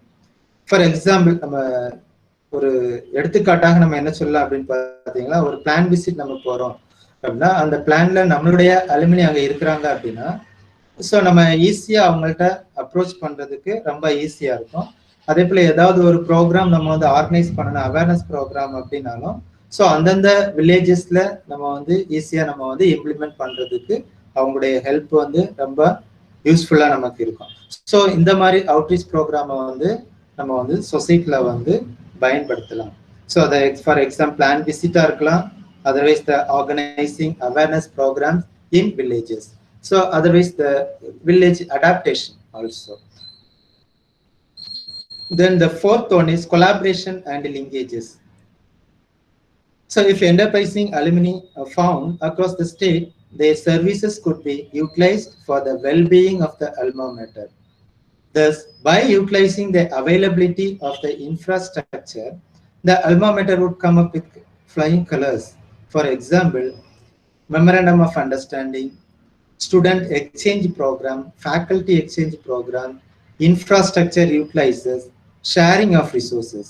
For example, நம்ம ஒரு எடுத்துக்காட்டாக நம்ம என்ன சொல்லலாம் அப்படின்னு பார்த்தீங்கன்னா ஒரு plan visit நம்ம போறோம் அப்படின்னா அந்த பிளான்ல நம்மளுடைய அலுமினி அங்கே இருக்கிறாங்க அப்படின்னா ஸோ நம்ம ஈஸியா அவங்கள்ட்ட அப்ரோச் பண்றதுக்கு ரொம்ப ஈஸியா இருக்கும். அதே போல ஏதாவது ஒரு ப்ரோக்ராம் நம்ம வந்து ஆர்கனைஸ் பண்ணணும் அவேர்னஸ் ப்ரோக்ராம் அப்படின்னாலும் ஸோ அந்தந்த வில்லேஜஸ்ல நம்ம வந்து ஈஸியா நம்ம வந்து இம்ப்ளிமெண்ட் பண்றதுக்கு அவங்களுடைய ஹெல்ப் வந்து ரொம்ப யூஸ்ஃபுல்லா நமக்கு இருக்கும். ஸோ இந்த மாதிரி அவுட்ரீச் ப்ரோக்ராமை வந்து நம்ம வந்து சொசைட்டில வந்து பயன்படுத்தலாம். ஸோ அதை ஃபார் எக்ஸாம்பிள் பிளான் விசிட்டா இருக்கலாம், otherwise the organising awareness programmes in villages. So otherwise the village adaptation also. Then the fourth one is collaboration and linkages. So if enterprising alumni are found across the state, their services could be utilized for the well-being of the alma mater. Thus, by utilizing the availability of the infrastructure, the alma mater would come up with flying colors. For example, memorandum of understanding, student exchange program, faculty exchange program, infrastructure utilizes, sharing of resources.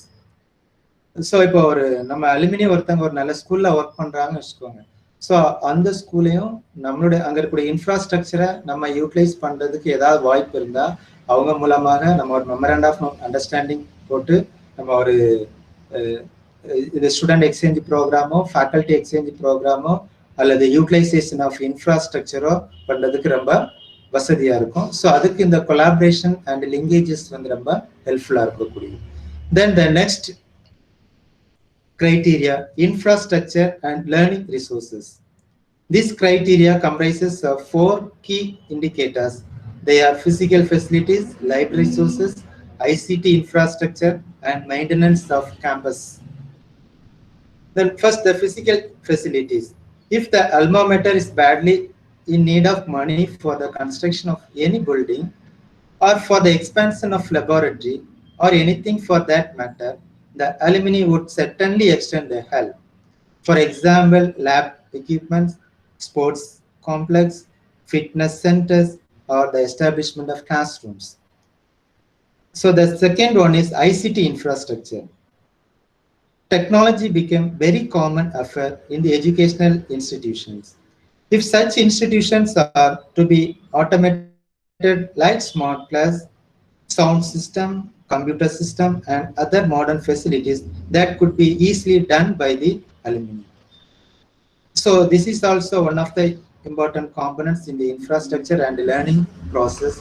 So இப்போ ஒரு நம்ம alumni ஒருத்தவங்க ஒரு நல்ல ஸ்கூல்ல work பண்றாங்கன்னு வச்சுக்கோங்க. So அந்த ஸ்கூலையும் நம்மளுடைய அங்க இருக்கக்கூடிய இன்ஃப்ராஸ்ட்ரக்சரை நம்ம யூட்டிலைஸ் பண்றதுக்கு ஏதாவது வாய்ப்பு இருந்தா அவங்க மூலமாக நம்ம ஒரு மெமரண்ட் ஆஃப் அண்டர்ஸ்டாண்டிங் போட்டு நம்ம ஒரு இது ஸ்டூடெண்ட் எக்ஸ்சேஞ்ச் ப்ரோக்ராமோ ஃபேக்கல்டி எக்ஸ்சேஞ்ச் ப்ரோக்ராமோ அல்லது யூட்டிலைசேஷன் ஆஃப் இன்ஃப்ராஸ்ட்ரக்சரோ பண்றதுக்கு ரொம்ப வசதியா இருக்கும். ஸோ அதுக்கு இந்த கொலாபரேஷன் அண்ட் லிங்கேஜஸ் வந்து ரொம்ப ஹெல்ப்ஃபுல்லா இருக்கக்கூடியது. Then the next criteria, infrastructure and learning resources. This criteria comprises of 4 key indicators. They are physical facilities, library resources, ICT infrastructure and maintenance of campus. Then first the physical facilities. If the alma mater is badly in need of money for the construction of any building or for the expansion of laboratory or anything for that matter, the alumni would certainly extend their help. For example, lab equipment, sports complex, fitness centers, or the establishment of classrooms. So the second one is ICT infrastructure. Technology became very common affair in the educational institutions. If such institutions are to be automated like smart class, sound system, computer system and other modern facilities that could be easily done by the alumni. So this is also one of the important components in the infrastructure and learning process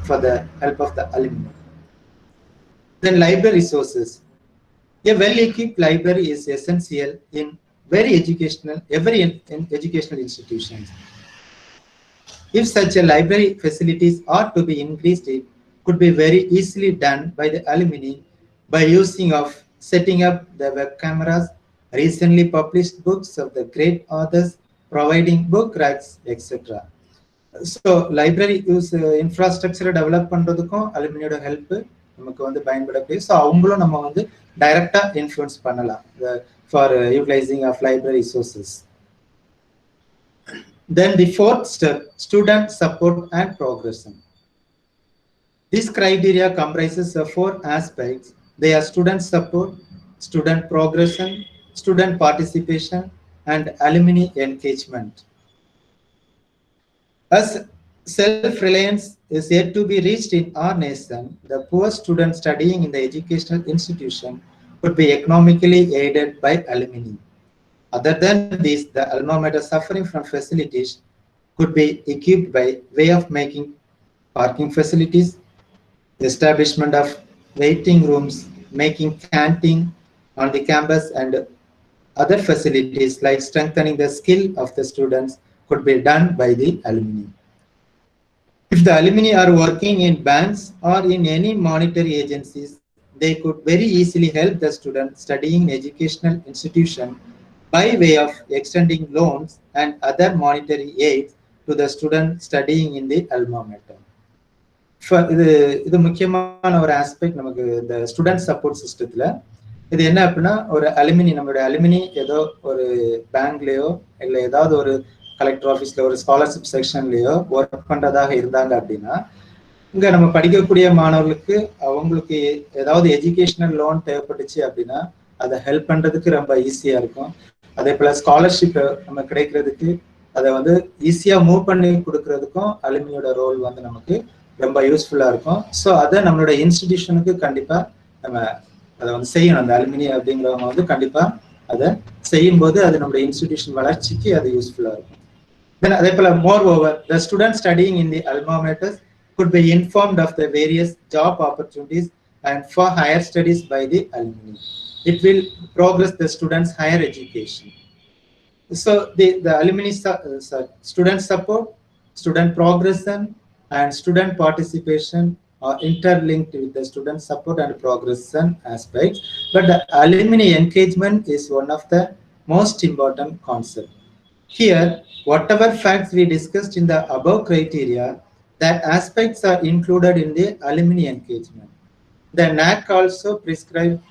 for the help of the alumni. Then library resources. A well-equipped library is essential in every educational institutions. If such a library facilities are to be increased, it could be very easily done by the alumni by using of setting up the web cameras, recently published books of the great authors, providing book racks, etc. So library use infrastructure develop பண்றதுக்கும் alumni help நமக்கு வந்து பயன்படக்கூடிய. So அவங்களும் நம்ம வந்து டைரக்டா influence பண்ணலாம் for utilizing of library resources. Then the fourth step, student support and progression. This criteria comprises of 4 aspects. They are student support, student progression, student participation, and alumni engagement. As self-reliance is yet to be reached in our nation, the poor student studying in the educational institution could be economically aided by alumni. Other than this, the alma mater suffering from facilities could be equipped by way of making parking facilities, establishment of waiting rooms, making canteen on the campus and other facilities like strengthening the skill of the students could be done by the alumni. If the alumni are working in banks or in any monetary agencies, they could very easily help the student studying in educational institution by way of extending loans and other monetary aids to the student studying in the alma mater. இது முக்கியமான ஒரு aspect நமக்கு இந்த student support சிஸ்டத்துல. இது என்ன அப்படின்னா ஒரு அலுமினி நம்மளுடைய அலுமினி ஏதோ ஒரு பேங்க்லயோ இல்லை ஏதாவது ஒரு கலெக்டர் ஆஃபீஸ்ல ஒரு ஸ்காலர்ஷிப் செக்ஷன்லயோ ஒர்க் பண்றதாக இருந்தாங்க அப்படின்னா இங்க நம்ம படிக்கக்கூடிய மாணவர்களுக்கு அவங்களுக்கு ஏதாவது எஜுகேஷனல் லோன் தேவைப்பட்டுச்சு அப்படின்னா அதை ஹெல்ப் பண்றதுக்கு ரொம்ப ஈஸியா இருக்கும். அதே போல ஸ்காலர்ஷிப் நம்ம கிடைக்கிறதுக்கு அதை வந்து ஈஸியா மூவ் பண்ணி கொடுக்கறதுக்கும் அலுமினியோட ரோல் வந்து நமக்கு ரொம்ப யூஸ்ஃபுல்லா இருக்கும். ஸோ அதை நம்மளோட இன்ஸ்டிடியூஷனுக்கு கண்டிப்பா நம்ம அதை வந்து செய்யணும். அந்த அலுமினி அப்படிங்கிறவங்க வந்து கண்டிப்பா அதை செய்யும் போது அது நம்மளுடைய இன்ஸ்டிடியூஷன் வளர்ச்சிக்கு அது யூஸ்ஃபுல்லா இருக்கும். தென் அதே போல moreover the student studying in the alma maters could be informed of the various job opportunities and for higher studies by the alumni. It will progress the students' higher education. So the alumni student support, student progression, and student participation are interlinked with the student support and progression aspects. But the alumni engagement is one of the most important concepts. Here, whatever facts we discussed in the above criteria, that aspects are included in the alumni engagement. The NAC also prescribed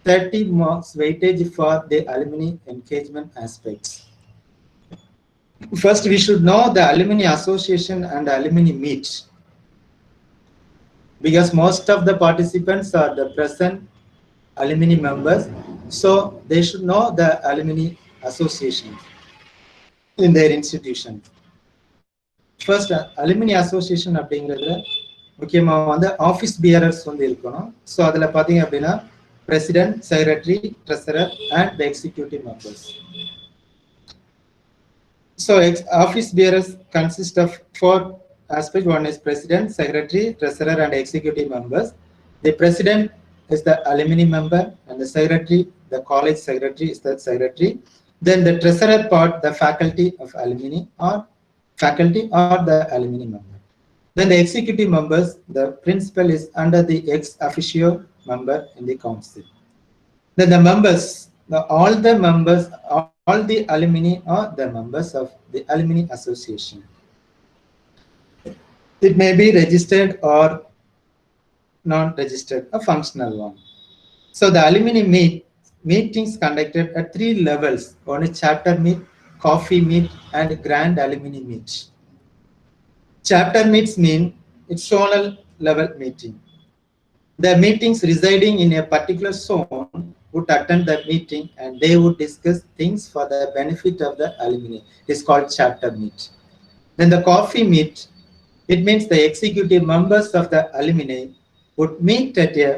30 marks weightage for the alumni engagement aspects. First, we should know the alumni association and alumni meet, because most of the participants are the present alumni members, so they should know the alumni association in their institution. First, alumni association அப்படிங்கிறதுல முக்கியமா வந்து office bearers வந்து இருக்கணும். So அதில் பார்த்தீங்க அப்படின்னா president, secretary, treasurer, and the executive members. So office bearers consist of 4 aspects. One is president, secretary, treasurer, and executive members. The president is the alumni member, and the secretary, the college secretary, is the secretary. Then the treasurer part, the faculty of alumni or faculty or the alumni member. Then the executive members, the principal is under the ex officio member in the council. Then the members, all the members, all the alumni are the members of the alumni association. It may be registered or non-registered, a functional one. So the alumni meetings conducted at 3 levels. One is chapter meet, coffee meet, and grand alumni meet. Chapter meets mean it's zonal level meeting. The meetings residing in a particular zone would attend the meeting and they would discuss things for the benefit of the alumni. It's called chapter meet. Then the coffee meet, it means the executive members of the alumni would meet at a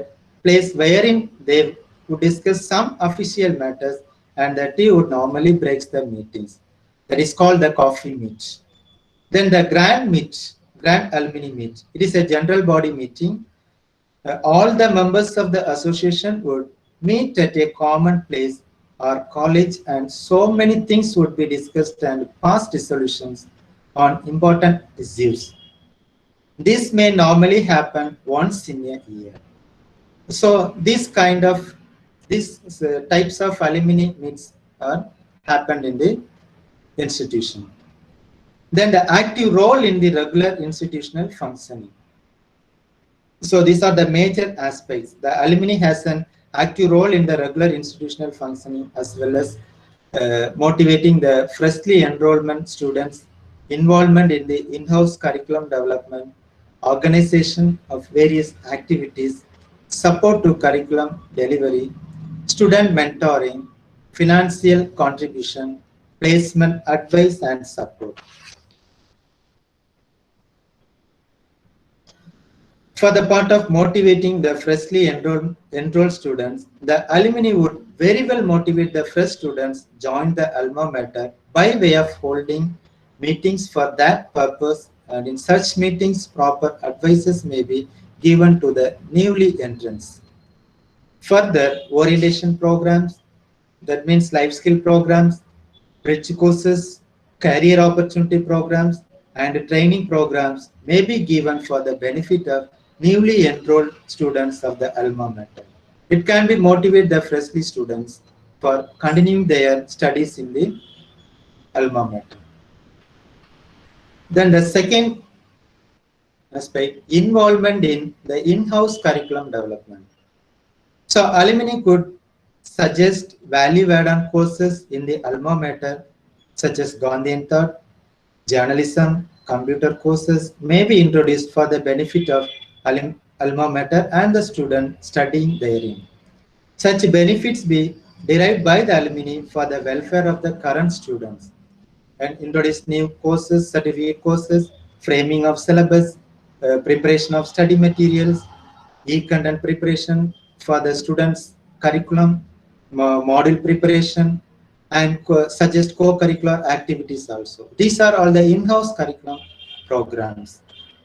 place wherein they would discuss some official matters, and the tea would normally breaks the meetings. That is called the coffee meet. Then the grand meet, grand alumni meet, it is a general body meeting. All the members of the association would meet at a common place or college, and so many things would be discussed and pass resolutions on important issues. This may normally happen once in a year. So these types of alumni meets are happened in the institution. Then the active role in the regular institutional functioning. So these are the major aspects. The alumni has an active role in the regular institutional functioning, as well as motivating the freshly enrollment students, involvement in the in-house curriculum development, organization of various activities, support to curriculum delivery, student mentoring, financial contribution, placement advice and support. For the part of motivating the freshly enrolled students, the alumni would very well motivate the fresh students join the alma mater by way of holding meetings for that purpose, and in such meetings proper advices may be given to the newly entrants. Further, orientation programs, that means life skill programs, bridge courses, career opportunity programs, and training programs may be given for the benefit of newly enrolled students of the alma mater. It can be motivate the freshly students for continuing their studies in the alma mater. Then the second aspect, involvement in the in-house curriculum development. So alumni could suggest value-add-on courses in the alma mater, such as Gandhian thought, journalism, computer courses may be introduced for the benefit of alma mater and the student studying therein. Such benefits be derived by the alumni for the welfare of the current students, and introduce new courses, certificate courses, framing of syllabus, preparation of study materials, e-content preparation for the students' curriculum, module preparation, and suggest co-curricular activities also. These are all the in-house curriculum programs.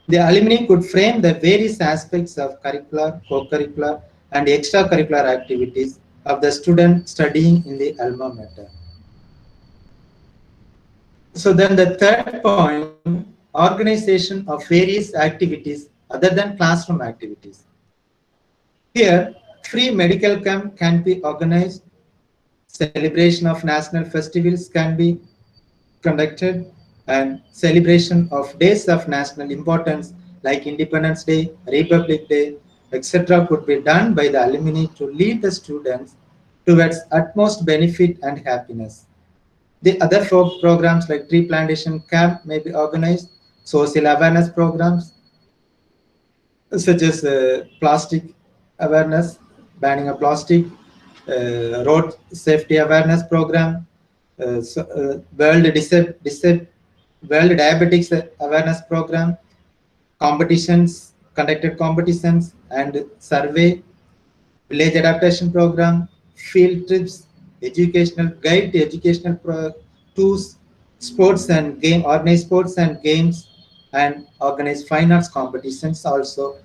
The alumni could frame the various aspects of curricular, co-curricular, and extracurricular activities of the student studying in the alma mater. So then the third point, organization of various activities other than classroom activities. Here, free medical camp can be organized, celebration of national festivals can be conducted, and celebration of days of national importance like Independence Day, Republic Day, etc. could be done by the alumni to lead the students towards utmost benefit and happiness. The other programs like tree plantation camp may be organized, social awareness programs such as plastic awareness, banning of plastic, road safety awareness program, World Diabetics Awareness Program, competitions, conducted competitions and survey, village adaptation program, field trips, educational guide to educational tools, sports and game, organized sports and games, and organized fine arts competitions also.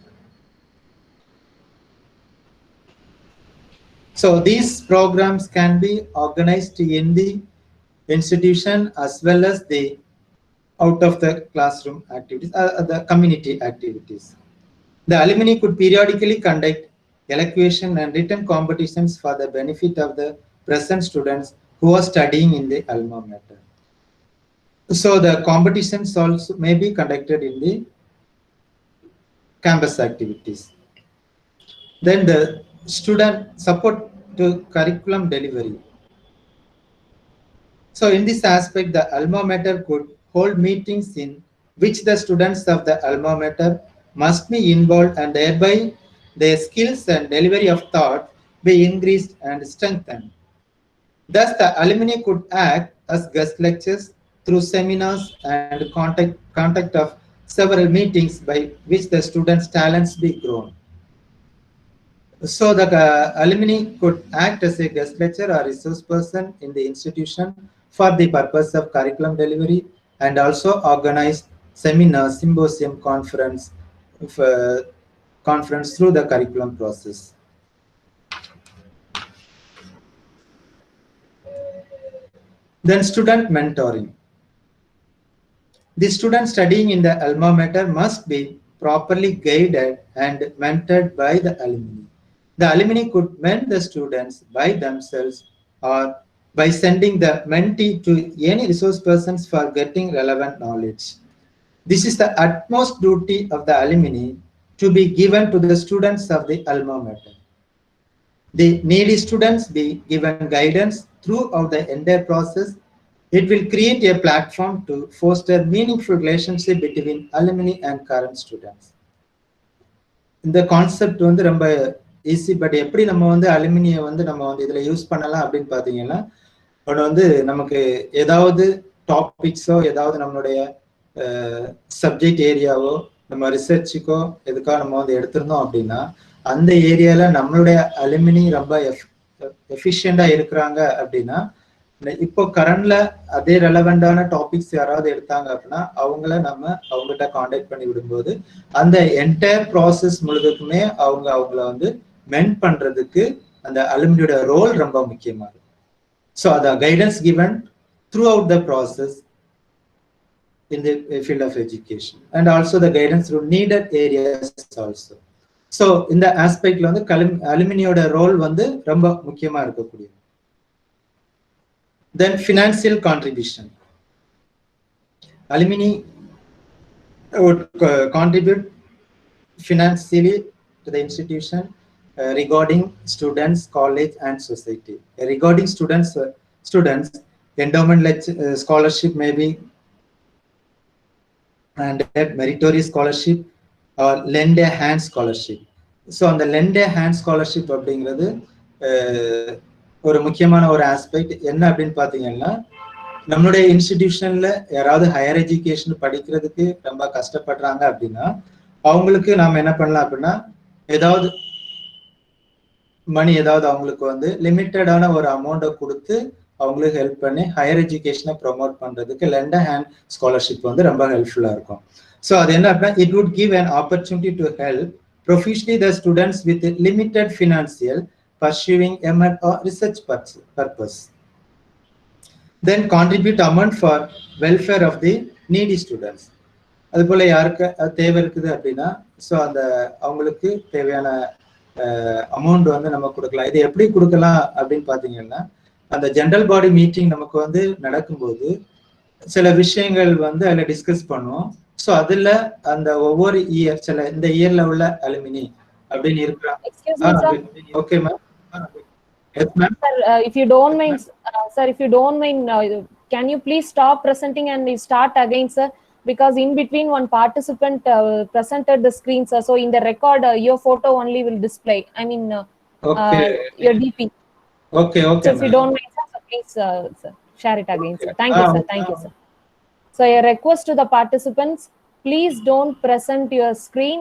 So these programs can be organized in the institution as well as the out of the classroom activities, the community activities. The alumni could periodically conduct elocution and written competitions for the benefit of the present students who are studying in the alma mater. So the competitions also may be conducted in the campus activities. Then the student support to curriculum delivery. So in this aspect, the alma mater could hold meetings in which the students of the alma mater must be involved, and thereby their skills and delivery of thought be increased and strengthened. Thus, the alumni could act as guest lecturers through seminars and contact of several meetings by which the students' talents be grown. So the alumni could act as a guest lecturer or resource person in the institution for the purpose of curriculum delivery, and also organize seminars, symposium, conference through the curriculum process. Then student mentoring. The student studying in the alma mater must be properly guided and mentored by the alumni. The alumni could mentor the students by themselves or by sending the mentee to any resource persons for getting relevant knowledge. This is the utmost duty of the alumni to be given to the students of the alma mater. The needy students be given guidance throughout the entire process. It will create a platform to foster meaningful relationship between alumni and current students. The concept வந்து ரொம்ப easy, but எப்படி நம்ம வந்து அலுமினியை வந்து நம்ம வந்து இதில் use பண்ணலாம் அப்படின்னு பார்த்தீங்கன்னா, ஒன்று வந்து நமக்கு ஏதாவது டாபிக்ஸோ ஏதாவது நம்மளுடைய சப்ஜெக்ட் ஏரியாவோ நம்ம ரிசர்ச்சுக்கோ எதுக்காக நம்ம வந்து எடுத்திருந்தோம் அப்படின்னா, அந்த ஏரியாவில் நம்மளுடைய அலுமினி ரொம்ப எஃபிஷியண்டாக இருக்கிறாங்க அப்படின்னா, இப்போ கரண்ட்ல அதே ரெலவெண்டான டாபிக்ஸ் யாராவது எடுத்தாங்க அப்படின்னா அவங்ககிட்ட கான்டாக்ட் பண்ணி விடும்போது அந்த என்டையர் ப்ராசஸ் முழுதுக்குமே அவங்கள வந்து மென்ட் பண்றதுக்கு அந்த அலுமினியோட ரோல் ரொம்ப முக்கியமா இருக்கு. ஸோ அத guidance given throughout the process in the field of education and also the guidance through needed areas also. So இந்த ஆஸ்பெக்ட்ல வந்து அலுமினியோட ரோல் வந்து ரொம்ப முக்கியமா இருக்கக்கூடியது. Then financial contribution. Alumni would contribute financially to the institution regarding students, college, and society. Regarding students, endowment scholarship may be, and meritorious scholarship or lend a hand scholarship. So on the lend a hand scholarship அப்படிங்கிறது ஒரு முக்கியமான ஒரு aspect என்ன அப்படின்னு பாத்தீங்கன்னா, நம்மளுடைய இன்ஸ்டிடியூஷன்ல யாராவது higher education படிக்கிறதுக்கு ரொம்ப கஷ்டப்படுறாங்க அப்படின்னா அவங்களுக்கு நாம என்ன பண்ணலாம் அப்படின்னா, ஏதாவது மணி ஏதாவது அவங்களுக்கு வந்து லிமிட்டடான ஒரு அமௌண்ட்டை கொடுத்து அவங்களுக்கு ஹெல்ப் பண்ணி ஹையர் எஜுகேஷனை ப்ரொமோட் பண்றதுக்கு லெண்ட் ஹேண்ட் ஸ்காலர்ஷிப் வந்து ரொம்ப ஹெல்ப்ஃபுல்லா இருக்கும். ஸோ அது என்ன அப்படின்னா, it would give an opportunity to help professionally the students with limited financial pursuing ML or research purpose. then contribute amount for welfare of the needy students. அது போல யாருக்கு தேவை இருக்குது அப்படின்னா ஸோ அந்த அவங்களுக்கு தேவையான அமௌண்ட் வந்து நம்ம கொடுக்கலாம். இது எப்படி கொடுக்கலாம் அப்படின்னு பாத்தீங்கன்னா, அந்த ஜெனரல் பாடி மீட்டிங் நமக்கு வந்து நடக்கும்போது சில விஷயங்கள் வந்து அதுல டிஸ்கஸ் பண்ணுவோம். ஸோ அதுல அந்த ஒவ்வொரு இயர் சில இந்த இயர்ல உள்ள அலுமினி அப்படின்னு இருக்கிறாங்க. Okay ma'am. Yes, ma'am. Sir, if you don't mind, sir, if you don't mind, can you please stop presenting and you start again, sir? Because in between one participant presented the screen, sir. So in the record, your photo only will display. I mean, your DP. Okay. So if you don't mind, sir, please sir, share it again, sir. Thank you, sir. Thank you, sir. So a request to the participants, please don't present your screen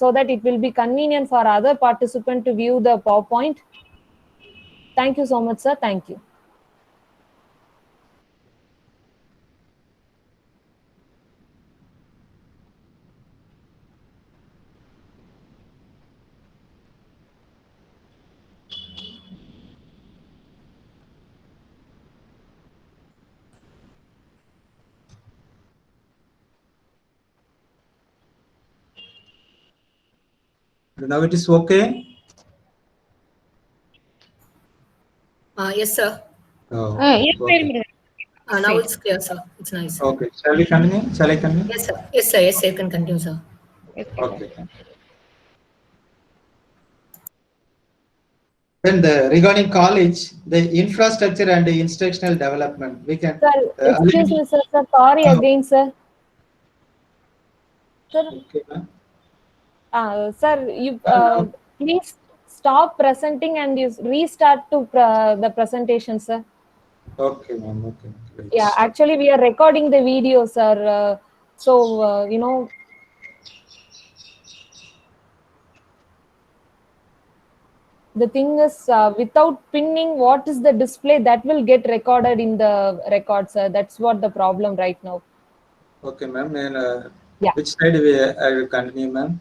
so that it will be convenient for other participants to view the PowerPoint. Thank you so much, sir. Thank you. Now it is okay. Yes, sir. Yes, Okay. Now it's clear, sir. It's nice. Okay. Shall we continue? Shall I continue? Yes, sir. Yes, sir. Yes, sir. You can continue, sir. Okay. Then regarding college, the infrastructure and the instructional development, we can. Sir, excuse me, sir. Sir, sorry again, sir. Sir, Okay, ma'am. sir, you please stop presenting and you restart to the presentation, sir. Okay, ma'am. Okay. Great. Yeah, actually we are recording the video, sir. So you know, the thing is, without pinning what is the display, that will get recorded in the record, sir. That's what the problem right now. Okay, ma'am. And Yeah. which side I will continue, ma'am?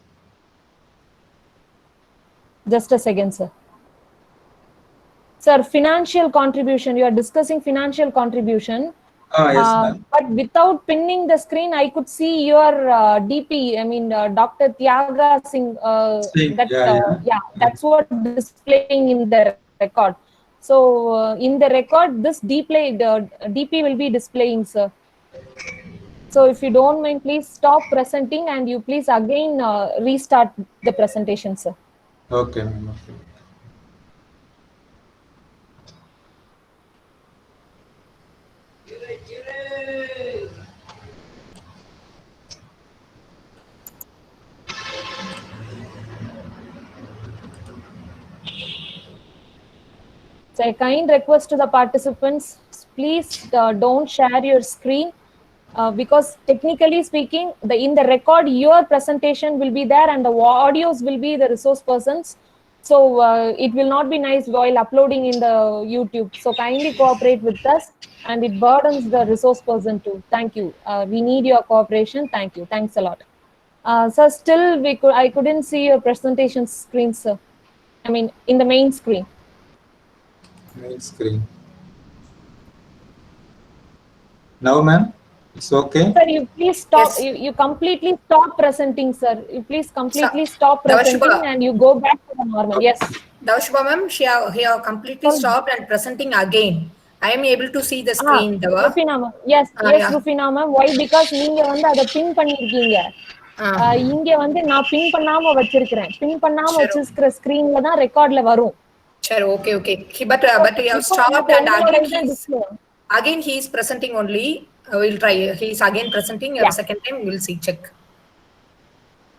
Just a second, sir. Sir, financial contribution. You are discussing financial contribution. Yes, ma'am. But without pinning the screen, I could see your DP. I mean, Dr. Tyaga Singh. Singh, yeah. That's what displaying in the record. So in the record, this DP will be displaying, sir. So if you don't mind, please stop presenting and you please again restart the presentation, sir. Okay, ma'am. Okay. So a kind request to the participants, please don't share your screen because technically speaking, in the record, your presentation will be there and the audios will be the resource persons. So it will not be nice while uploading in the YouTube. So kindly cooperate with us and it burdens the resource person too. Thank you. We need your cooperation. Thank you. Thanks a lot. Sir, still I couldn't see your presentation screen, sir. I mean, in the main screen. Main screen. Now, ma'am, it's okay. Sir, you please stop. Yes. You completely stop presenting, sir. You please completely stop Davashba. presenting and you go back to the normal. Yes. Davashba ma'am, she have completely stopped and presenting again. I am able to see the screen, Dava. Rufina ma'am. Yes, yeah. Rufina ma'am. Why? Because நீங்க வந்து அத பின் பண்ணிருக்கீங்க. இங்க வந்து நான் பின் பண்ணாம வச்சிருக்கேன். பின் பண்ணாம வச்சிருக்கிற ஸ்கிரீன்ல தான் ரெக்கார்ட்ல வரும். Sure, okay. But you have stopped and again he is presenting only. We'll try. He is again presenting. The second time we'll see. Check.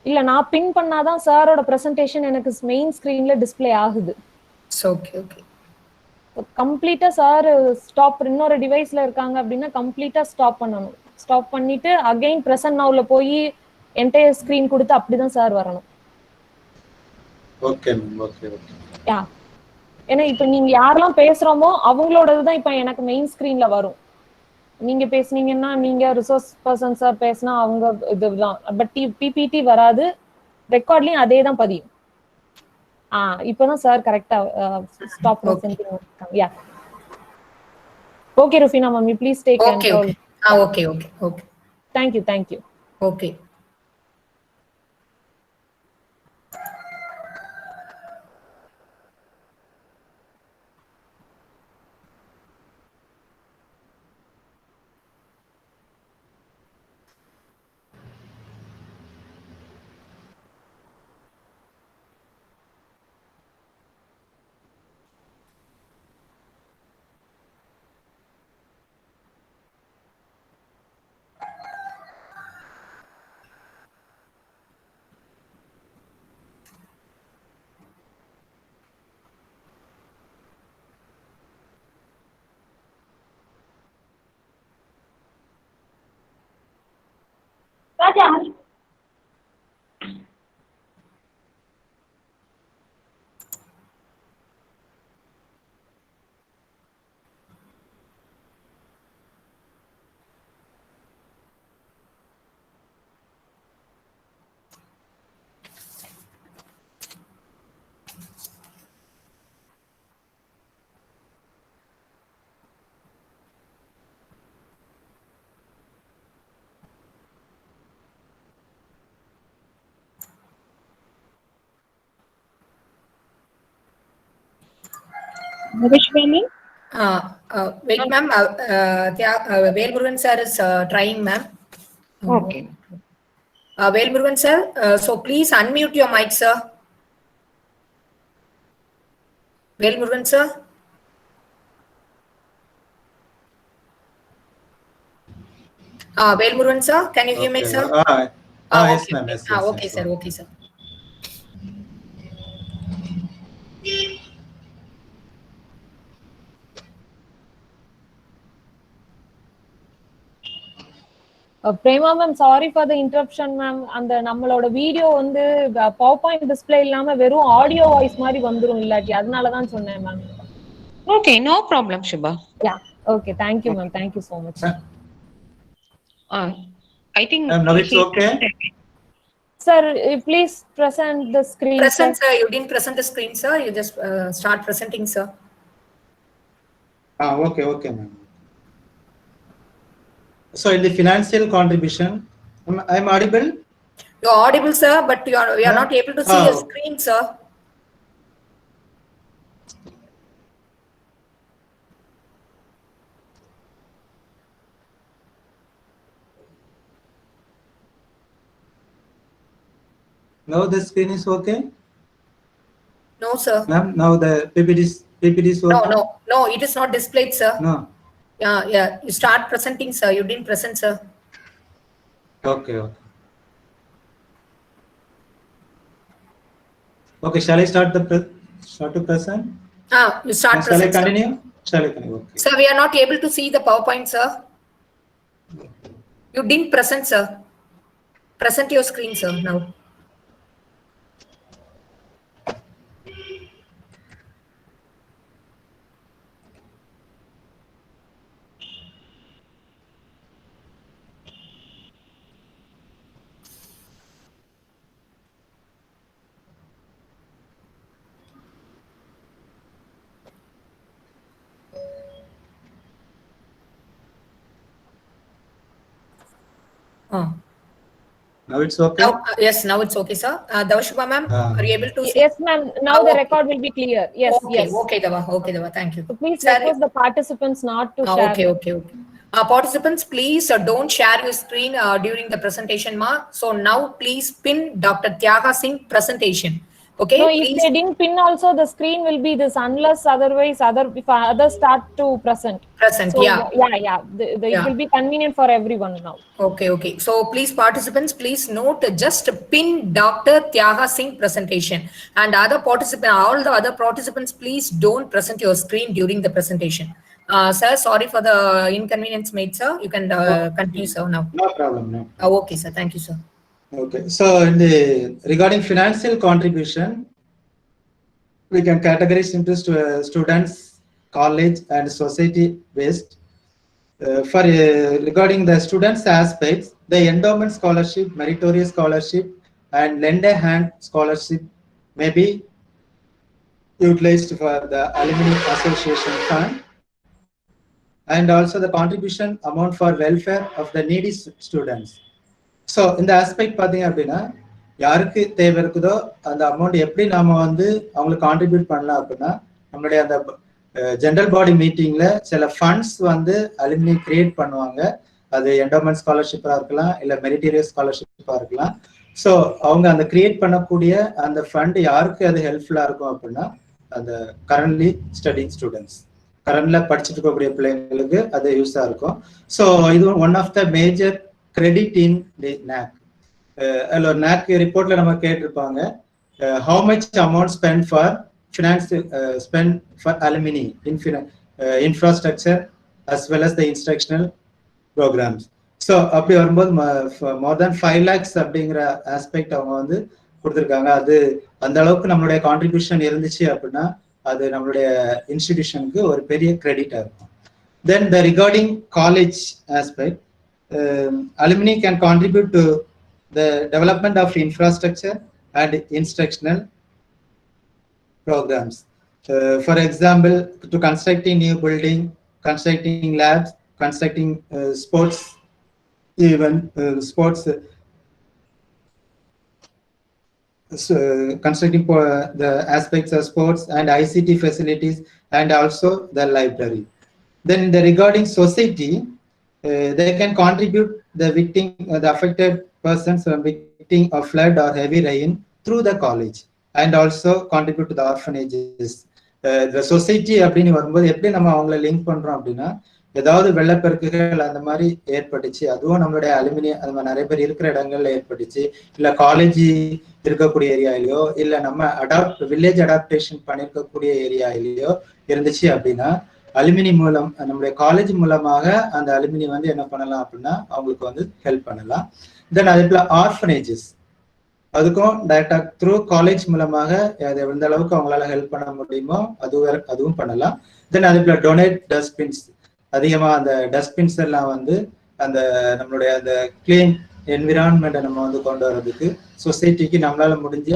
இல்ல நான் பின் பண்ணாதான் சாரோட பிரசன்டேஷன் எனக்கு மெயின் ஸ்கிரீன்ல டிஸ்ப்ளே ஆகுது. Okay. கம்ப்ளீட்டா சார் ஸ்டாப் இன்னொரு டிவைஸ்ல இருக்காங்க அப்படின்னா கம்ப்ளீட்டா ஸ்டாப் பண்ணணும். ஸ்டாப் பண்ணிட்டு அகைன் பிரசன்ட் நவுல போய் என்டையர் ஸ்கிரீன் கொடுத்து அப்படிதான் சார் வரணும். Okay ma'am. ஓகே. யா. ஏன்னா இப்ப நீங்க யாரெல்லாம் பேசுறோமோ அவங்களோடதுதான் இப்ப எனக்கு மெயின் ஸ்கிரீன்ல வரும். நீங்க பேசுனீங்கன்னா நீங்க ரிசோர்ஸ் பர்சன் சார் பேசினா அவங்க இதுதான். பட் பிபிடி வராது. ரெக்கார்ட்லயும் அதே தான் பதியும். இப்பதான் சார் கரெக்டா stop presenting. Yeah. Okay, Rufina ma'am, you please take Okay, control. okay. Okay. Thank you, thank you. Okay. Wait, ma'am. Velmurugan sir is trying, ma'am. Okay. Velmurugan sir, so please unmute your mic, sir. Velmurugan sir. Velmurugan sir, can you hear me, sir? Yes, Okay. ma'am. Yes, Okay, yes, sir. yes. Okay, sir. Prema ma'am, sorry for the interruption ma'am. அந்த நம்மளோட video வந்து PowerPoint display இல்லாம வெறும் audio voice மாதிரி வந்துரும் இல்லாட்டி, அதனால தான் சொன்னேன் ma'am. Okay, no problem, Shubha. Yeah. Okay, thank you ma'am. Thank you so much. I think Now it's okay. Sir, please present the screen. Present, sir. You didn't present the screen, sir. You just start presenting, sir. Okay, ma'am. So in the financial contribution, I'm audible? You're audible, sir, but we are not able to see your screen, sir. Now the screen is okay? No, sir. Ma'am, now the PPT is okay? No, it is not displayed, sir. No. Yeah. You start presenting, sir. You didn't present, sir. Okay. Okay, shall I start to present? You start Shall I present, continue? Shall I continue? Okay. Sir, we are not able to see the PowerPoint, sir. You didn't present, sir. Present your screen, sir, now. Now it's okay? Yes, now it's okay, sir. Davashubha ma'am, are you able to see? Yes, ma'am. Now the record will be clear. Yes, yes. Okay, Dava. Thank you. So please Sir, request the participants not to share. Okay. Participants, please don't share your screen during the presentation, ma. So now please pin Dr. Tyaga Singh presentation. Okay. No, please. if they didn't pin also, the screen will be this unless otherwise if others start to present. So, Yeah. It will be convenient for everyone now. Okay. So please, participants, please note just pin Dr. Tyaga Singh presentation, and all the other participants, please don't present your screen during the presentation. Sir, sorry for the inconvenience made, sir. You can continue, sir, now. No problem. Okay, sir. Thank you, sir. Okay. So regarding financial contribution, we can categorize into students, college, and society based. Regarding the students aspects, the endowment scholarship, meritorious scholarship, and lend a hand scholarship may be utilized for the alumni association fund. and also the contribution amount for welfare of the needy students. So இந்த aspect பார்த்தீங்க அப்படின்னா யாருக்கு தேவை இருக்குதோ அந்த amount எப்படி நாம வந்து அவங்களுக்கு கான்ட்ரிபியூட் பண்ணலாம் அப்படின்னா நம்மளுடைய அந்த ஜெனரல் பாடி மீட்டிங்ல சில ஃபண்ட்ஸ் வந்து அலுமினி கிரியேட் பண்ணுவாங்க. அது என்டோமெண்ட் ஸ்காலர்ஷிப்பா இருக்கலாம், இல்ல மெரிட்டோரியஸ் ஸ்காலர்ஷிப்பா இருக்கலாம். ஸோ அவங்க அந்த கிரியேட் பண்ணக்கூடிய அந்த ஃபண்ட் யாருக்கு அது ஹெல்ப்ஃபுல்லா இருக்கும் அப்படின்னா அந்த கரண்ட்லி ஸ்டடிங் ஸ்டூடெண்ட்ஸ், கரண்ட்ல படிச்சுட்டு இருக்கக்கூடிய பிள்ளைங்களுக்கு அது யூஸா இருக்கும். ஸோ இது one of the major credit in the NAC. அதில் NAC ரிப்போர்ட்ல நம்ம கேட்டிருப்பாங்க how much amount spend for finance spend for alumni in infrastructure as well as the instructional programs. So அப்படி வரும்போது more than 5 lakhs அப்படிங்கிற aspect அவங்க வந்து கொடுத்துருக்காங்க. அது அந்த அளவுக்கு நம்மளுடைய கான்ட்ரிபியூஷன் இருந்துச்சு அப்படின்னா அது நம்மளுடைய இன்ஸ்டிடியூஷனுக்கு ஒரு பெரிய கிரெடிட்டா இருக்கும். Then the regarding college aspect, alumni can contribute to the development of infrastructure and instructional programs. For example, to constructing new building, constructing labs, constructing sports, even sports, constructing the aspects of sports and ICT facilities, and also the library. Then the regarding society, they can contribute the victim, the affected persons victim of flood or heavy rain through the college, and also contribute to the orphanages. The society அப்படின்னு வரும்போது எப்படி நம்ம அவங்கள link பண்றோம் அப்படின்னா ஏதாவது வெள்ளப்பெருக்குகள் அந்த மாதிரி ஏற்பட்டுச்சு, அதுவும் நம்மளுடைய அலுமினி அந்த மாதிரி நிறைய பேர் இருக்கிற இடங்கள்ல ஏற்பட்டுச்சு, இல்ல காலேஜ் இருக்கக்கூடிய ஏரியாலேயோ இல்ல நம்ம வில்லேஜ் அடாப்டேஷன் பண்ணிருக்கக்கூடிய ஏரியாலேயோ இருந்துச்சு அப்படின்னா அலுமினி மூலம் நம்மளுடைய காலேஜ் மூலமாக அந்த அலுமினி வந்து என்ன பண்ணலாம் அப்படின்னா அவங்களுக்கு வந்து ஹெல்ப் பண்ணலாம். தென் அதே போல ஆர்ஃபனேஜஸ், அதுக்கும் டைரக்டா த்ரூ காலேஜ் மூலமாக எந்த அளவுக்கு அவங்களால ஹெல்ப் பண்ண முடியுமோ அதுவும் பண்ணலாம். தென் அதே போல டொனேட் டஸ்ட்பின்ஸ், அதிகமா அந்த டஸ்ட்பின்ஸ் எல்லாம் வந்து அந்த நம்மளுடைய அந்த கிளீன் என்விரான்மெண்ட்டை நம்ம வந்து கொண்டு வர்றதுக்கு சொசைட்டிக்கு நம்மளால முடிஞ்ச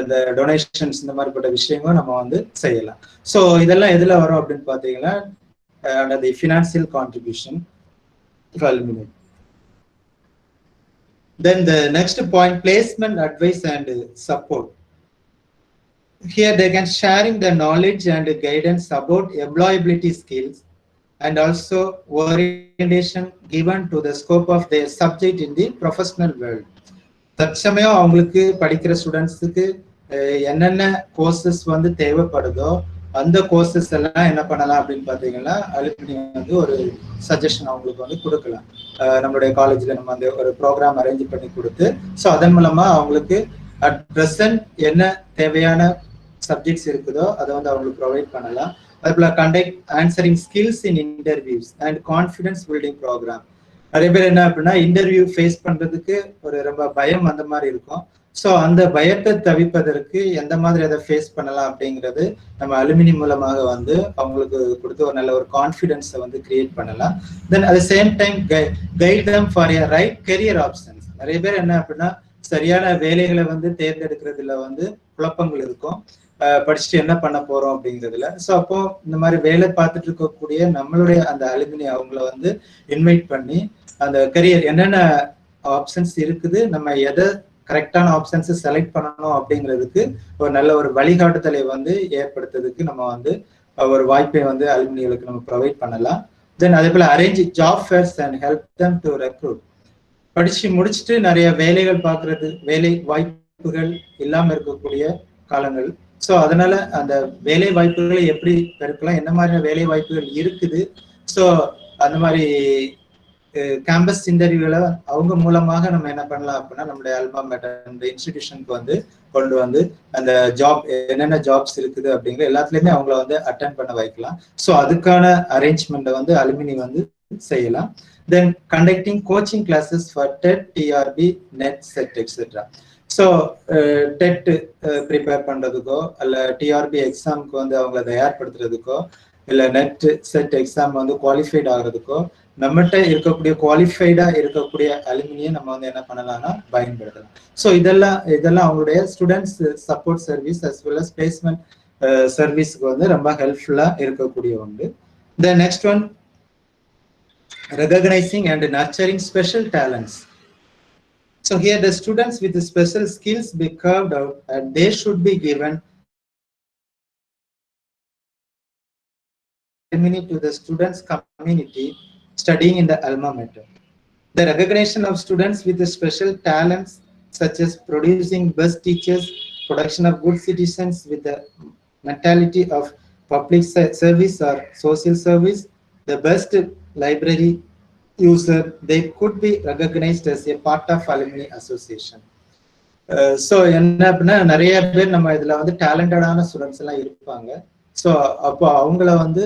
இந்த டொனேஷன்ஸ் இந்த மாதிரிப்பட்ட விஷயங்களும் நம்ம வந்து செய்யலாம். ஸோ இதெல்லாம் எதுல வரும் அப்படின்னு பாத்தீங்கன்னா அந்த financial contribution. Then the next point, placement advice and support. Here they can sharing the knowledge and guidance about employability skills and also orientation given to the scope of their subject in the professional world. தற்சமயம் அவங்களுக்கு படிக்கிற ஸ்டூடெண்ட்ஸுக்கு என்னென்ன courses வந்து தேவைப்படுதோ அந்த courses எல்லாம் என்ன பண்ணலாம் அப்படின்னு பாத்தீங்கன்னா அலுமினி வந்து ஒரு சஜஷன் அவங்களுக்கு வந்து கொடுக்கலாம். நம்மளுடைய காலேஜ்ல நம்ம அந்த ஒரு ப்ரோக்ராம் அரேஞ்ச் பண்ணி கொடுத்து ஸோ அதன் மூலமா அவங்களுக்கு அட் ப்ரெசன்ட் என்ன தேவையான சப்ஜெக்ட்ஸ் இருக்குதோ அதை வந்து அவங்களுக்கு ப்ரொவைட் பண்ணலாம். அதே போல conduct answering skills in interviews and confidence building programme. நிறைய பேர் என்ன அப்படின்னா இன்டர்வியூ ஃபேஸ் பண்றதுக்கு ஒரு ரொம்ப பயம் அந்த மாதிரி இருக்கும். ஸோ அந்த பயத்தை தவிர்ப்பதற்கு எந்த மாதிரி அதை ஃபேஸ் பண்ணலாம் அப்படிங்கிறது நம்ம அலுமினி மூலமாக வந்து அவங்களுக்கு கொடுத்து ஒரு நல்ல ஒரு கான்ஃபிடென்ஸை வந்து கிரியேட் பண்ணலாம். தென் at the same time guide them for a right career options. நிறைய பேர் என்ன அப்படின்னா சரியான வேலைகளை வந்து தேர்ந்தெடுக்கிறதுல வந்து குழப்பங்கள் இருக்கும், படிச்சுட்டு என்ன பண்ண போறோம் அப்படிங்கிறதுல. ஸோ அப்போ இந்த மாதிரி வேலை பார்த்துட்டு இருக்கக்கூடிய நம்மளுடைய அந்த அலுமினி அவங்கள வந்து இன்வைட் பண்ணி அந்த கரியர் என்னென்ன ஆப்ஷன்ஸ் இருக்குது, நம்ம எதை கரெக்டான ஆப்ஷன்ஸ் செலக்ட் பண்ணணும் அப்படிங்கிறதுக்கு ஒரு நல்ல ஒரு வழிகாட்டுதலை வந்து ஏற்படுத்துறதுக்கு நம்ம வந்து ஒரு வாய்ப்பை வந்து அலுமினிகளுக்கு நம்ம ப்ரொவைட் பண்ணலாம். தென் அதே போல arrange job fares and help them to recruit. படிச்சு முடிச்சுட்டு நிறைய வேலைகள் பார்க்கறது, வேலை வாய்ப்புகள் இல்லாம இருக்கக்கூடிய காலங்கள். ஸோ அதனால அந்த வேலை வாய்ப்புகளை எப்படி பெருக்கலாம், என்ன மாதிரியான வேலை வாய்ப்புகள் இருக்குது, ஸோ அந்த மாதிரி கேம்பஸ் இன்டர்வியூல அவங்க மூலமாக நம்ம என்ன பண்ணலாம் அப்படின்னா நம்மளுடைய அல்மா மேட்டர் இன்ஸ்டிடியூஷனுக்கு வந்து கொண்டு வந்து அந்த ஜாப் என்னென்ன ஜாப்ஸ் இருக்குது அப்படிங்கிற எல்லாத்துலயுமே அவங்கள வந்து அட்டென்ட் பண்ண வைக்கலாம். ஸோ அதுக்கான அரேஞ்ச்மெண்ட்டை வந்து அலுமினி வந்து செய்யலாம். Then conducting coaching classes for TET, TRB, NET, SET etcetera. So TET prepare பண்றதுக்கோ அல்ல டிஆர்பி எக்ஸாமுக்கு வந்து அவங்கள தயார்படுத்துறதுக்கோ இல்லை நெட் செட் எக்ஸாம் வந்து குவாலிஃபைட் ஆகுறதுக்கோ நம்மகிட்ட இருக்கக்கூடிய குவாலிஃபைடா இருக்கக்கூடிய அலுமினியை நம்ம வந்து என்ன பண்ணலாம்னா பயன்படுத்தலாம். ஸோ இதெல்லாம் அவங்களுடைய students support service as well as placement சர்வீஸ்க்கு வந்து ரொம்ப ஹெல்ப்ஃபுல்லா இருக்கக்கூடிய ஒன்று. The next one recognizing and nurturing special talents. So here the students with the special skills be carved out and they should be given to the students community studying in the alma mater. The recognition of students with the special talents such as producing best teachers, production of good citizens with the mentality of public service or social service, the best library user, they could be recognized as a part of alumni association. So என்ன அப்படின்னா நிறைய பேர் நம்ம இதுல வந்து டேலண்டடான students எல்லாம் இருப்பாங்க. So அப்போ அவங்கள வந்து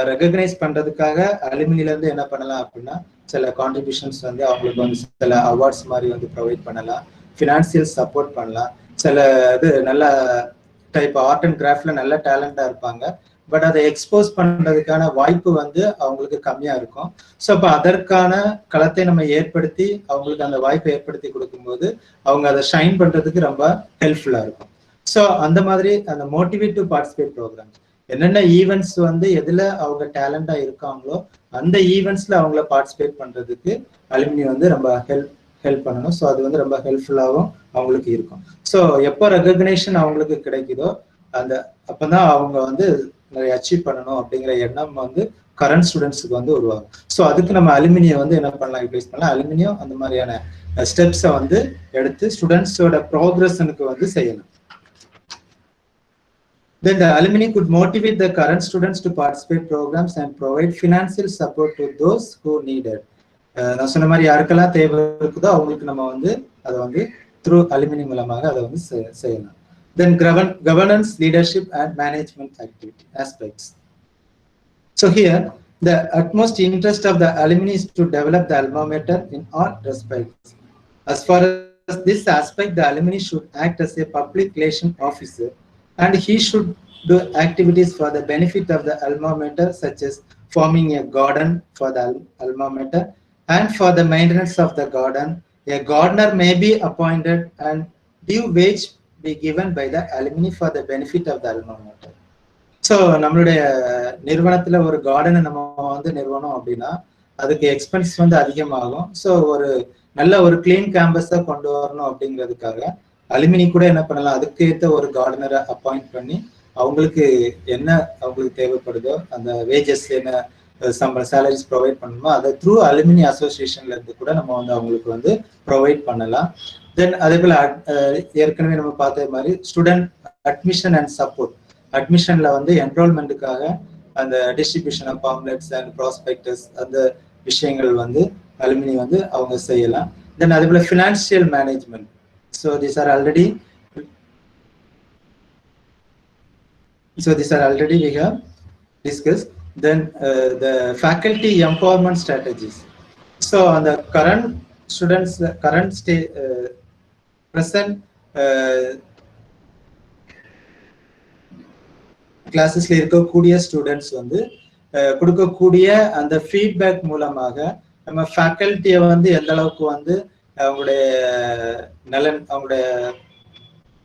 ரெகக்னைஸ் பண்றதுக்காக அலுமினில இருந்து என்ன பண்ணலாம் அப்படின்னா சில கான்ட்ரிபியூஷன்ஸ் வந்து அவங்களுக்கு வந்து சில அவார்ட்ஸ் மாதிரி வந்து ப்ரொவைட் பண்ணலாம், ஃபினான்சியல் சப்போர்ட் பண்ணலாம். சில இது நல்ல டைப் ஆர்ட் அண்ட் கிராஃப்ட்ல நல்ல டேலண்டா இருப்பாங்க, பட் அதை எக்ஸ்போஸ் பண்றதுக்கான வாய்ப்பு வந்து அவங்களுக்கு கம்மியா இருக்கும். ஸோ அப்போ அதற்கான களத்தை நம்ம ஏற்படுத்தி அவங்களுக்கு அந்த வாய்ப்பை ஏற்படுத்தி கொடுக்கும்போது அவங்க அதை ஷைன் பண்றதுக்கு ரொம்ப ஹெல்ப்ஃபுல்லா இருக்கும். ஸோ அந்த மாதிரி அந்த மோட்டிவேட் டு பார்ட்டிசிபேட் ப்ரோக்ராம் என்னென்ன ஈவெண்ட்ஸ் வந்து எதுல அவங்க டேலண்டா இருக்காங்களோ அந்த ஈவெண்ட்ஸ்ல அவங்கள பார்ட்டிசிபேட் பண்றதுக்கு அலுமினி வந்து ரொம்ப ஹெல்ப் பண்ணணும். ஸோ அது வந்து ரொம்ப ஹெல்ப்ஃபுல்லாகவும் அவங்களுக்கு இருக்கும். ஸோ எப்போ ரெகக்னேஷன் அவங்களுக்கு கிடைக்குதோ அந்த அப்பதான் அவங்க வந்து நிறைய அச்சீவ் பண்ணணும் அப்படிங்கிற எண்ணம் வந்து கரண்ட் ஸ்டூடெண்ட்ஸுக்கு வந்து உருவாகும். ஸோ அதுக்கு நம்ம அலுமினியை வந்து என்ன பண்ணலாம், யூட்டிலைஸ் பண்ணலாம். அலுமினியம் அந்த மாதிரியான ஸ்டெப்ஸை வந்து எடுத்து ஸ்டூடெண்ட்ஸோட ப்ரோக்ரஷனுக்கு வந்து செய்யணும். Then the alumni could motivate the current students to participate programs and provide financial support to those who need it. நான் சொன்ன மாதிரி யாருக்கெல்லாம் தேவை இருக்குதோ அவங்களுக்கு நம்ம வந்து அதை வந்து த்ரூ அலுமினி மூலமாக அதை வந்து செய்யலாம். Then governance, leadership and management activity aspects. So here the utmost interest of the alumni is to develop the alma mater in all respects. As far as this aspect, the alumni should act as a public relation officer and he should do activities for the benefit of the alma mater such as forming a garden for the alma mater and for the maintenance of the garden. A gardener may be appointed and due wage be given by the alumni for the benefit of the alma mater. So நம்மளுடைய நிறுவனத்துல ஒரு கார்டனை நம்ம வந்து நிறுவனம் அப்படின்னா அதுக்கு expense வந்து அதிகமாகும். ஸோ ஒரு நல்ல ஒரு கிளீன் கேம்பஸை கொண்டு வரணும் அப்படிங்கிறதுக்காக அலுமினி கூட என்ன பண்ணலாம், அதுக்கு ஏற்ற ஒரு கார்டனரை அப்பாயிண்ட் பண்ணி அவங்களுக்கு என்ன அவங்களுக்கு தேவைப்படுதோ அந்த வேஜஸ் என்ன சம்பளம் சேலரிஸ் ப்ரொவைட் பண்ணணுமோ அதை த்ரூ அலுமினி அசோசியேஷன்ல இருந்து கூட நம்ம வந்து அவங்களுக்கு வந்து ப்ரொவைட் பண்ணலாம். தென் அதே போல ஏற்கனவே நம்ம பார்த்த மாதிரி ஸ்டூடெண்ட் அட்மிஷன் அண்ட் சப்போர்ட், அட்மிஷன்ல வந்து என்ரோல்மெண்ட்டுக்காக அந்த டிஸ்ட்ரிபியூஷன் ஆஃப் பாம்லெட்ஸ் அண்ட் ப்ராஸ்பெக்டஸ் அந்த விஷயங்கள் வந்து அலுமினி வந்து அவங்க செய்யலாம். தென் அதே போல financial management. So these are already we have discussed. Then the faculty empowerment strategies. So on the current students, current state, present classes la irukkoodiya students வந்து கொடுக்கக்கூடிய அந்த ஃபீட்பேக் மூலமாக நம்ம ஃபேக்கல்ட்டியை வந்து எந்த அளவுக்கு வந்து அவங்களுடைய நலன் அவங்களுடைய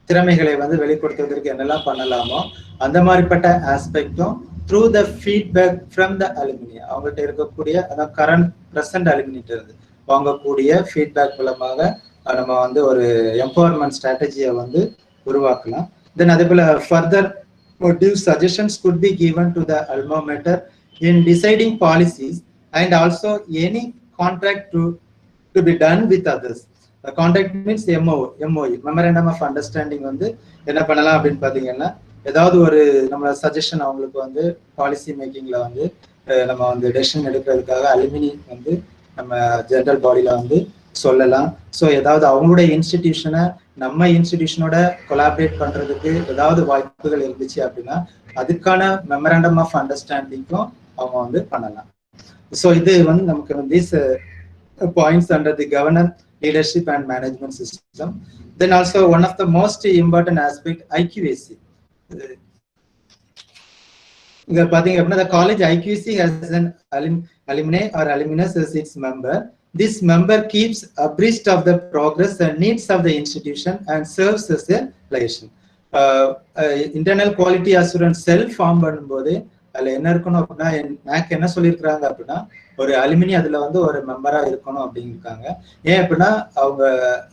திறமைகளை வந்து வெளிப்படுத்துவதற்கு என்னெல்லாம் பண்ணலாமோ அந்த மாதிரிப்பட்ட ஆஸ்பெக்டும் through the feedback from the alumni அவங்கள்ட்ட இருக்கக்கூடிய அதான் கரண்ட் ப்ரெசன்ட் அலுமினிட்ட இருந்து வாங்கக்கூடிய ஃபீட்பேக் மூலமாக நம்ம வந்து ஒரு எம்பவர்மெண்ட் ஸ்ட்ராட்டஜியை வந்து உருவாக்கலாம். தென் அதே போல further motive suggestions could be given to the alma mater in deciding policies and also any contract to be done with others. The contract means MOU, memorandum of understanding வந்து என்ன பண்ணலாம் அப்படின்னு பாத்தீங்கன்னா ஏதாவது ஒரு நம்ம சஜஷன் அவங்களுக்கு வந்து பாலிசி மேக்கிங்ல வந்து நம்ம வந்து டெசிஷன் எடுக்கிறதுக்காக அலுமினி வந்து நம்ம ஜெனரல் பாடியில வந்து சொல்லலாம். ஸோ ஏதாவது அவங்களுடைய இன்ஸ்டிடியூஷனை நம்ம இன்ஸ்டிடியூஷனோட கொலாபரேட் பண்றதுக்கு ஏதாவது வாய்ப்புகள் இருந்துச்சு அப்படின்னா அதுக்கான மெமரண்டம் ஆஃப் அண்டர்ஸ்டாண்டிங்கும் அவங்க வந்து பண்ணலாம். ஸோ இது வந்து நமக்கு வந்து these points under the governance, leadership and management system. Then also one of the most important aspect IQAC. இங்க பாத்தீங்க அப்படின்னா the college IQAC has an alumni or alumnus as its member. This member keeps abreast of the progress and needs of the institution and serves as a liaison. Internal quality assurance self form பண்ணும்போது அதுல என்ன இருக்கணும் அப்படின்னா NAC என்ன சொல்லியிருக்கிறாங்க அப்படின்னா ஒரு alumni அதுல வந்து ஒரு மெம்பரா இருக்கணும் அப்படிங்கிருக்காங்க. ஏன் அப்படின்னா அவங்க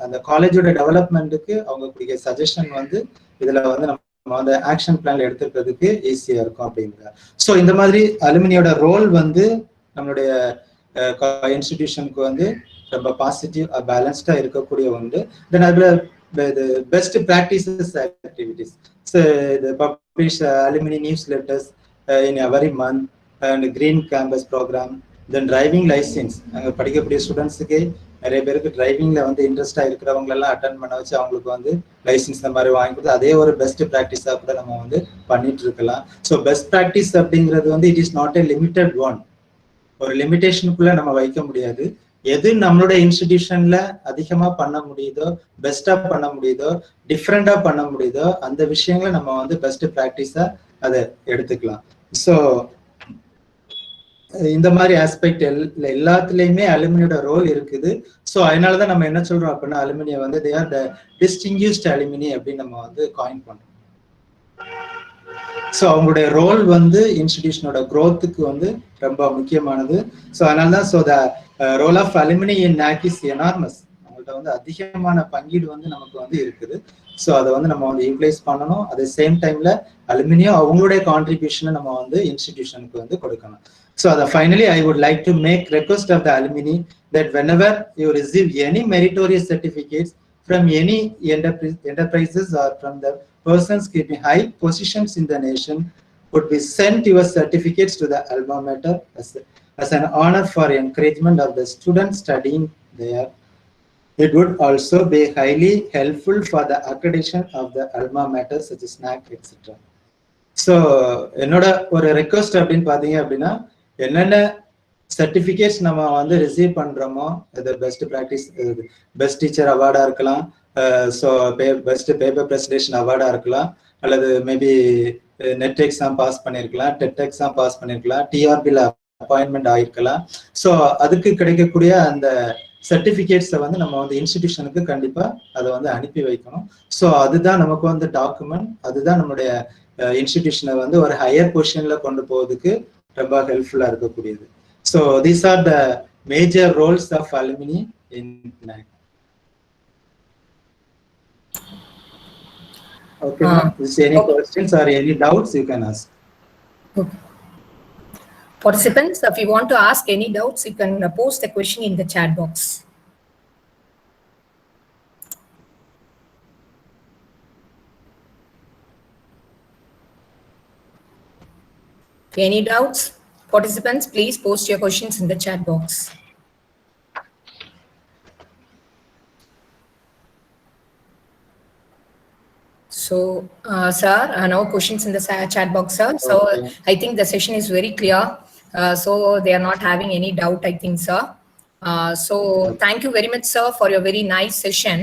அந்த காலேஜோட டெவலப்மெண்ட்டுக்கு அவங்க கொடுக்க சஜஷன் வந்து இதுல வந்து நம்ம வந்து ஆக்ஷன் பிளான்ல எடுத்துக்கிறதுக்கு ஈஸியா இருக்கும் அப்படிங்கிறாங்க. ஸோ இந்த மாதிரி அலுமினியோட ரோல் வந்து நம்மளுடைய இன்ஸ்டிடியூஷனுக்கு வந்து ரொம்ப பாசிட்டிவ் பேலன்ஸ்டா இருக்கக்கூடிய ஒன்று. தென் அதுல பெஸ்ட் ப்ராக்டிசஸ் ஆக்டிவிட்டிஸ், ஸோ இது publish alumni news letters in every month and green campus programme. Then driving licence, அங்கே படிக்கக்கூடிய ஸ்டூடெண்ட்ஸுக்கு நிறைய பேருக்கு டிரைவிங்ல வந்து இன்ட்ரெஸ்டா இருக்கிறவங்க எல்லாம் அட்டன் பண்ண வச்சு அவங்களுக்கு வந்து லைசன்ஸ் இந்த மாதிரி வாங்கி கொடுத்து அதே ஒரு பெஸ்ட் ப்ராக்டிஸா கூட நம்ம வந்து பண்ணிட்டு இருக்கலாம். ஸோ பெஸ்ட் ப்ராக்டிஸ் அப்படிங்கிறது வந்து it is not a limited one, ஒரு லிமிடேஷனுக்குள்ள நம்ம வைக்க முடியாது. எது நம்மளுடைய இன்ஸ்டிடியூஷன்ல அதிகமா பண்ண முடியுதோ, பெஸ்டா பண்ண முடியுதோ, டிஃப்ரெண்டா பண்ண முடியுதோ அந்த விஷயங்களை நம்ம வந்து பெஸ்ட் ப்ராக்டிஸா அதை எடுத்துக்கலாம். ஸோ இந்த மாதிரி ஆஸ்பெக்ட் எல்லாத்துலயுமே அலுமினியோட ரோல் இருக்குது. ஸோ அதனாலதான் நம்ம என்ன சொல்றோம் அப்படின்னா அலுமினியை வந்து they are the distinguished alumni அப்படின்னு நம்ம வந்து காயின் பண்றோம். ஸோ அவங்களுடைய ரோல் வந்து இன்ஸ்டிடியூஷனோட க்ரோத்துக்கு வந்து ரொம்ப முக்கியமானது. ஸோ அதனாலதான் so the role of alumni in NAC is enormous. அவங்கள்ட்ட வந்து அதிகமான பங்கீடு வந்து நமக்கு வந்து இருக்குது. ஸோ அதை வந்து நம்ம வந்து யூட்டிலைஸ் பண்ணணும். அதே சேம் டைம்ல அலுமினியம் அவங்களுடைய கான்ட்ரிபியூஷனை நம்ம வந்து இன்ஸ்டிடியூஷனுக்கு வந்து கொடுக்கணும். So finally, I would like to make request of the alumni that whenever you receive any meritorious certificates from any enterprises or from the persons keeping high positions in the nation, would be sent your certificates to the alma mater as an honor for encouragement of the students studying there. It would also be highly helpful for the accreditation of the alma mater such as NAC, etc. So, என்னோட ஒரு request அப்படின்னு பாத்தீங்க அப்படின்னா என்னென்ன certificates நம்ம வந்து receive பண்றோமோ, இது பெஸ்ட் ப்ராக்டிஸ், பெஸ்ட் டீச்சர் அவார்டா இருக்கலாம், ஸோ பெஸ்ட் பேப்பர் பிரசன்டேஷன் அவார்டா இருக்கலாம், அல்லது மேபி நெட் எக்ஸாம் பாஸ் பண்ணியிருக்கலாம், டெட் எக்ஸாம் பாஸ் பண்ணியிருக்கலாம், டிஆர்பியில் அப்பாயின்மெண்ட் ஆயிருக்கலாம். ஸோ அதுக்கு கிடைக்கக்கூடிய அந்த சர்டிபிகேட்ஸை வந்து நம்ம வந்து இன்ஸ்டிடியூஷனுக்கு கண்டிப்பா அதை வந்து அனுப்பி வைக்கணும். ஸோ அதுதான் நமக்கு வந்து டாக்குமெண்ட், அதுதான் நம்மளுடைய இன்ஸ்டிடியூஷனை வந்து ஒரு ஹையர் பொசிஷன்ல கொண்டு போவதுக்கு ரொம்ப ஹெல்ப்ஃபுல்லா இருக்கக்கூடியது. So these are the major roles of alumni in NAC. Okay, is any questions or any doubts you can ask. Okay. Participants, if you want to ask any doubts, you can post the question in the chat box. Any doubts? Participants, please post your questions in the chat box. So, sir, no questions in the chat box, sir. So, Okay. I think the session is very clear. So, they are not having any doubt, I think, sir. So, thank you very much, sir, for your very nice session.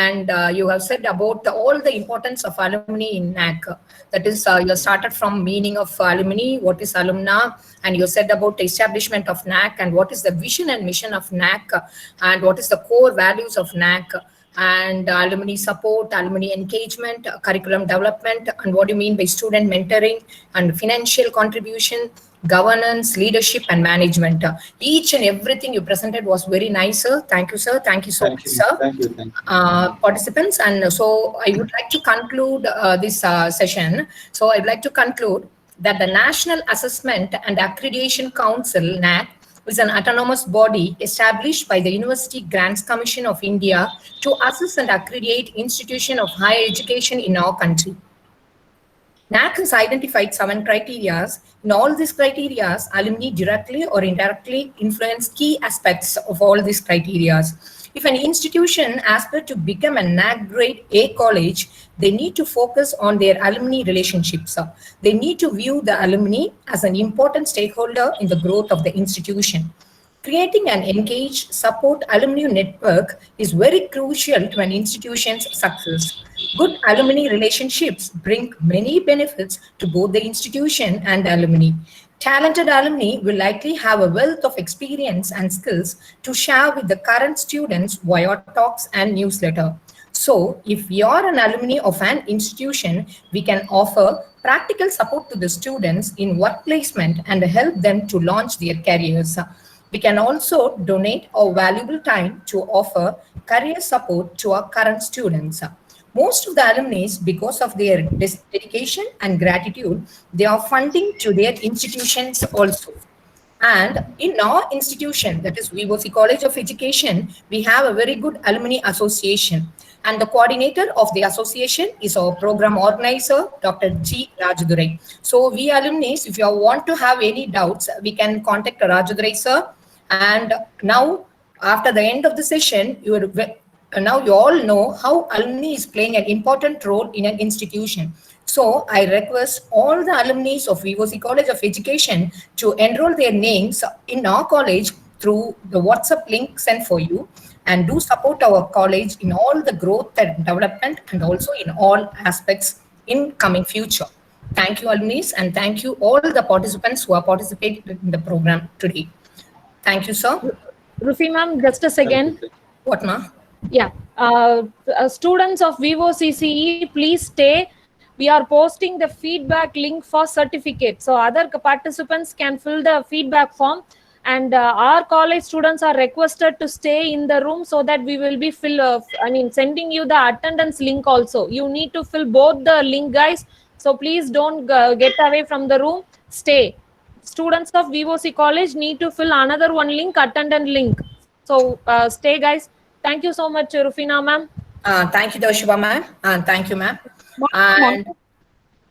And you have said about all the importance of alumni in NAC. That is, you started from meaning of alumni, what is alumna, and you said about the establishment of NAC and what is the vision and mission of NAC, and what is the core values of NAC, and alumni support, alumni engagement, curriculum development, and what do you mean by student mentoring and financial contribution, governance, leadership, and management. Each and everything you presented was very nice, sir. Thank you, sir. Thank you so much, sir. Thank you. Thank you. Participants, and so I would like to conclude this session. So I would like to conclude that the National Assessment and Accreditation Council, NAC, is an autonomous body established by the University Grants Commission of India to assess and accredit institutions of higher education in our country. NAC has identified 7 criteria. In all these criteria, alumni directly or indirectly influence key aspects of all these criteria. If an institution aspires to become a NAC grade A college, they need to focus on their alumni relationships. They need to view the alumni as an important stakeholder in the growth of the institution. Creating an engaged, support alumni network is very crucial to an institution's success. Good alumni relationships bring many benefits to both the institution and alumni. Talented alumni will likely have a wealth of experience and skills to share with the current students via talks and newsletter. So, if we are an alumni of an institution, we can offer practical support to the students in work placement and help them to launch their careers. We can also donate our valuable time to offer career support to our current students. Most of the alumni, because of their dedication and gratitude, they are funding to their institutions also. And in our institution, that is VOC College of Education, we have a very good alumni association. And the coordinator of the association is our program organizer, Dr. G. Rajadurai. So we alumni, if you want to have any doubts, we can contact Rajadurai sir. And now, after the end of the session, now you all know how alumni is playing an important role in an institution. So I request all the alumni of VOC College of Education to enroll their names in our college through the WhatsApp link sent for you, and do support our college in all the growth and development, and also in all aspects in coming future. Thank you, alumni, and thank you all the participants who are participating in the program today. Thank you, sir. Rufi ma'am, just a second. What, ma'am? Yeah, students of VOCCE, please stay. We are posting the feedback link for certificate. So other participants can fill the feedback form, and our college students are requested to stay in the room so that we will be sending you the attendance link also. You need to fill both the link, guys. So please don't get away from the room. Stay. Students of VOC College need to fill another one link, attendance link. So stay, guys. Thank you so much, Rufina ma'am. Thank you, Doshiba ma'am. Thank you, ma'am. And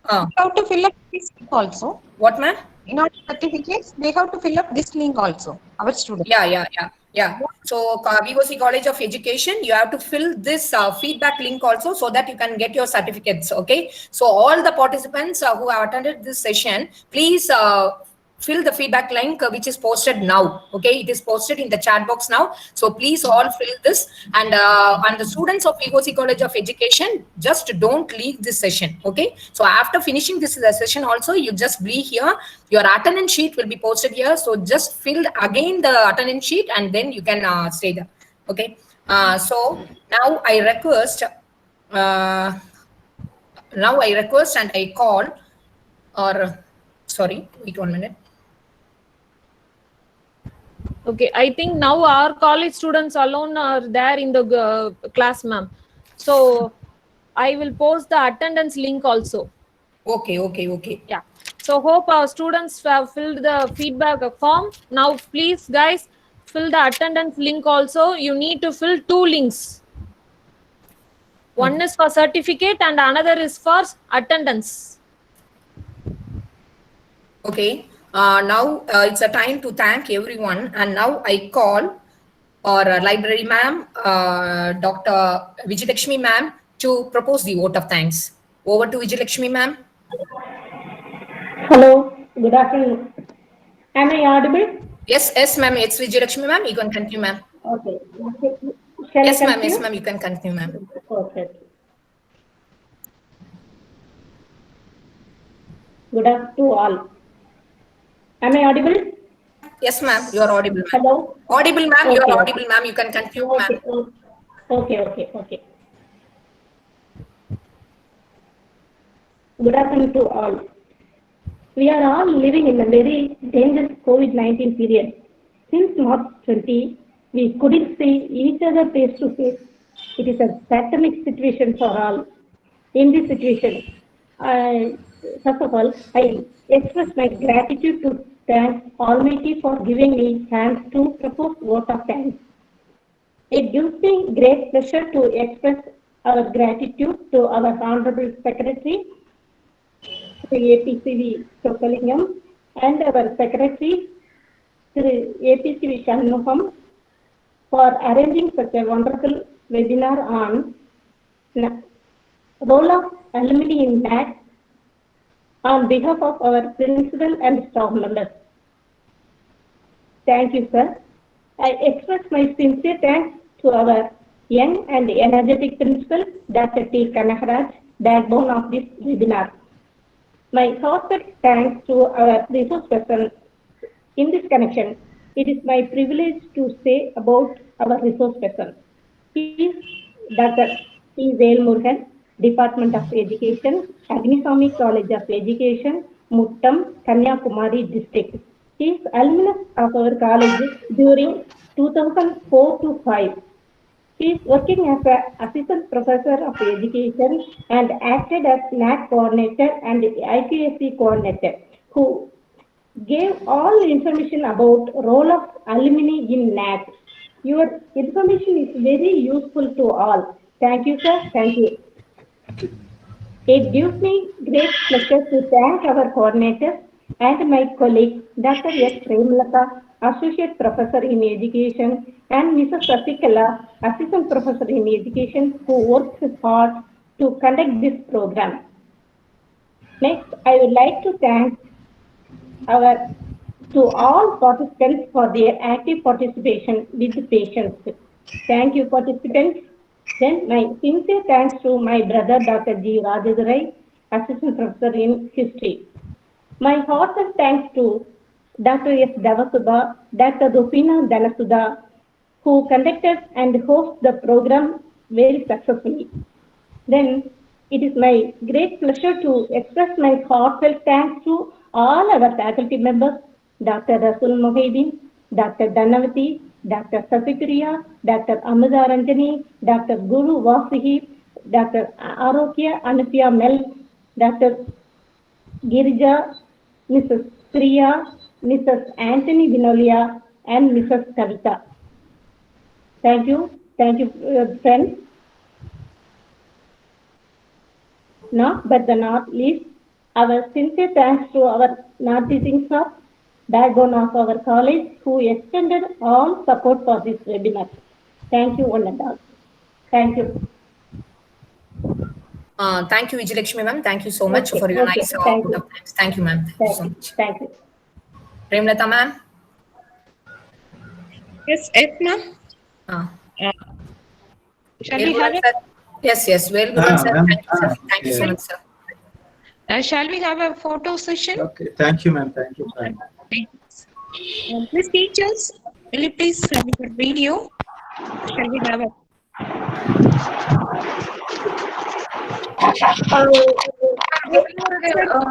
have to fill up this link also. What, ma'am? In our certificates, they have to fill up this link also. Our students. Yeah. So VOC College of Education, you have to fill this feedback link also, so that you can get your certificates. Okay. So all the participants who have attended this session, please fill the feedback link which is posted now. Okay, it is posted in the chat box now. So please all fill this, and the students of VOC College of Education, just don't leave this session. Okay, so after finishing this session also, you just be here. Your attendance sheet will be posted here. So just fill again the attendance sheet, and then you can stay there. Okay. So now I request. And I call, or sorry, wait 1 minute. Okay, I think now our college students alone are there in the class, ma'am. So I will post the attendance link also. Okay. Yeah. So hope our students have filled the feedback form. Now, please, guys, fill the attendance link also. You need to fill 2 links. One is for certificate and another is for attendance. Okay. Now it's a time to thank everyone, and now I call our library ma'am, Dr. Vijayalakshmi ma'am, to propose the vote of thanks. Over to Vijayalakshmi ma'am. Hello, good afternoon. Am I audible? Yes, ma'am. It's Vijayalakshmi ma'am. You can continue, ma'am. Okay. Yes, ma'am. You can continue, ma'am. Okay. Good afternoon to all. Am I audible? Yes, ma'am. You are audible, ma'am. Hello? Audible, ma'am. Okay. You are audible, ma'am. You can continue, ma'am. Okay. Good afternoon to all. We are all living in a very dangerous COVID-19 period. Since March 20, we couldn't see each other face to face. It is a pandemic situation for all. In this situation, first of all, I express my gratitude to thank Almighty for giving me chance to propose vote of thanks. It gives me great pleasure to express our gratitude to our Honorable Secretary, Sri APCV Chokalingam, and our Secretary, Sri APCV Shanmugam, for arranging such a wonderful webinar on role of alumni in NAC on behalf of our principal and staff members. Thank you, sir. I express my sincere thanks to our young and energetic principal, Dr. T. Kanagaraj, backbone of this webinar. My heartfelt thanks to our resource person. In this connection, it is my privilege to say about our resource person. He is Dr. T. Zail Murugan, Department of Education, Agniswamy College of Education, Muttam, Kanyakumari district. He is alumnus of our college during 2004 to 5. He is working as an assistant professor of education and acted as NAC coordinator and IQAC coordinator, who gave all information about role of alumni in NAC. Your information is very useful to all. Thank you, sir. Thank you. It gives me great pleasure to thank our coordinators and my colleague, Dr. S. Premlata, Associate Professor in Education, and Mrs. Sasikala, Assistant Professor in Education, who works hard to conduct this program. Next, I would like to thank all participants for their active participation with patience. Thank you, participants. Then my sincere thanks to my brother, Dr. G. Rajadurai, Assistant Professor in History. My heartfelt thanks to Dr. S. Devasudha, Dr. Rufina Dhanasudha, who conducted and hosted the program very successfully. Then it is my great pleasure to express my heartfelt thanks to all our faculty members, Dr. Rasul Mohideen, Dr. Dhanavati, Dr. Sasipriya, Dr. Amrita Ranjani, Dr. Guru Vasihi, Dr. Arokya Anupya Mel, Dr. Girija, Mrs. Priya, Mrs. Anthony Vinolia, and Mrs. Kavita. Thank you, friends. Not but the not least, our sincere thanks to our non-teaching staff, backbone of our college, who extended all support for this webinar. Thank you, one and all. Thank you. Thank you, Vijayalakshmi ma'am. Thank you so much for your nice thank you. Thank you, ma'am. Thank you so much. Thank you. Premlata ma'am. Yes, ma'am. Shall we have it? Yes, very good, sir. Ma'am. Thank you so much, sir. Shall we have a photo session? Okay, thank you, ma'am. Thank you. Please, teachers, will you please have a video? Shall we have it?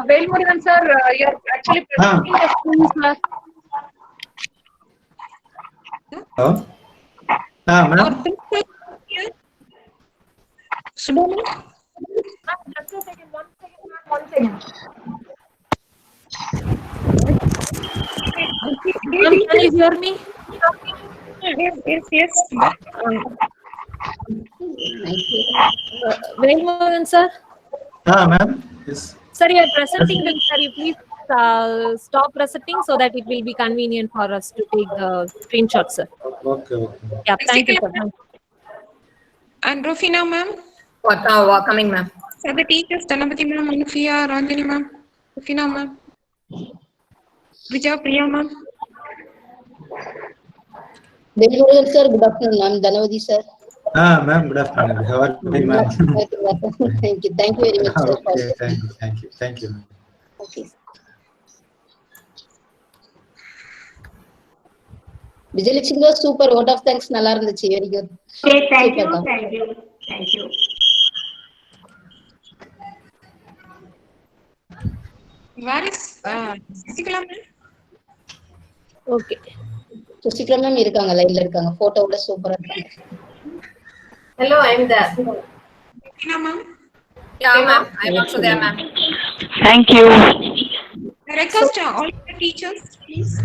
Velmurugan sir, you're actually presenting the screen, sir. Hello? Ma'am. Subhamani? Just a second, one second. Can you hear me? Yes. Velmurugan sir? Ma'am. Yes. Sir, you are presenting them. Sir, you please stop presenting so that it will be convenient for us to take the screenshot, sir. Okay. Yeah, thank you, sir. And Rufina ma'am? Coming, ma'am. So the teachers, Dhanavati ma'am, Anufia, Ranjani ma'am, Rufina ma'am, Vijaya Priya ma'am. Velmurugan sir, good afternoon, ma'am. Dhanavati sir. Ma'am, good afternoon. How are you, ma'am? Thank you very much, sir. Okay, thank you. Okay. Vijayalakshmi was super. Vote of thanks, nalla irundhuchu. Very good. Okay, thank super, you. Where is Sasikala ma'am? Okay. Sasikala ma'am irukanga, line la irukanga. Photo oda super irukanga. Hello, I am there. Rufina ma'am? Yeah, ma'am. I am also there, ma'am. Thank you. I request all the teachers, please.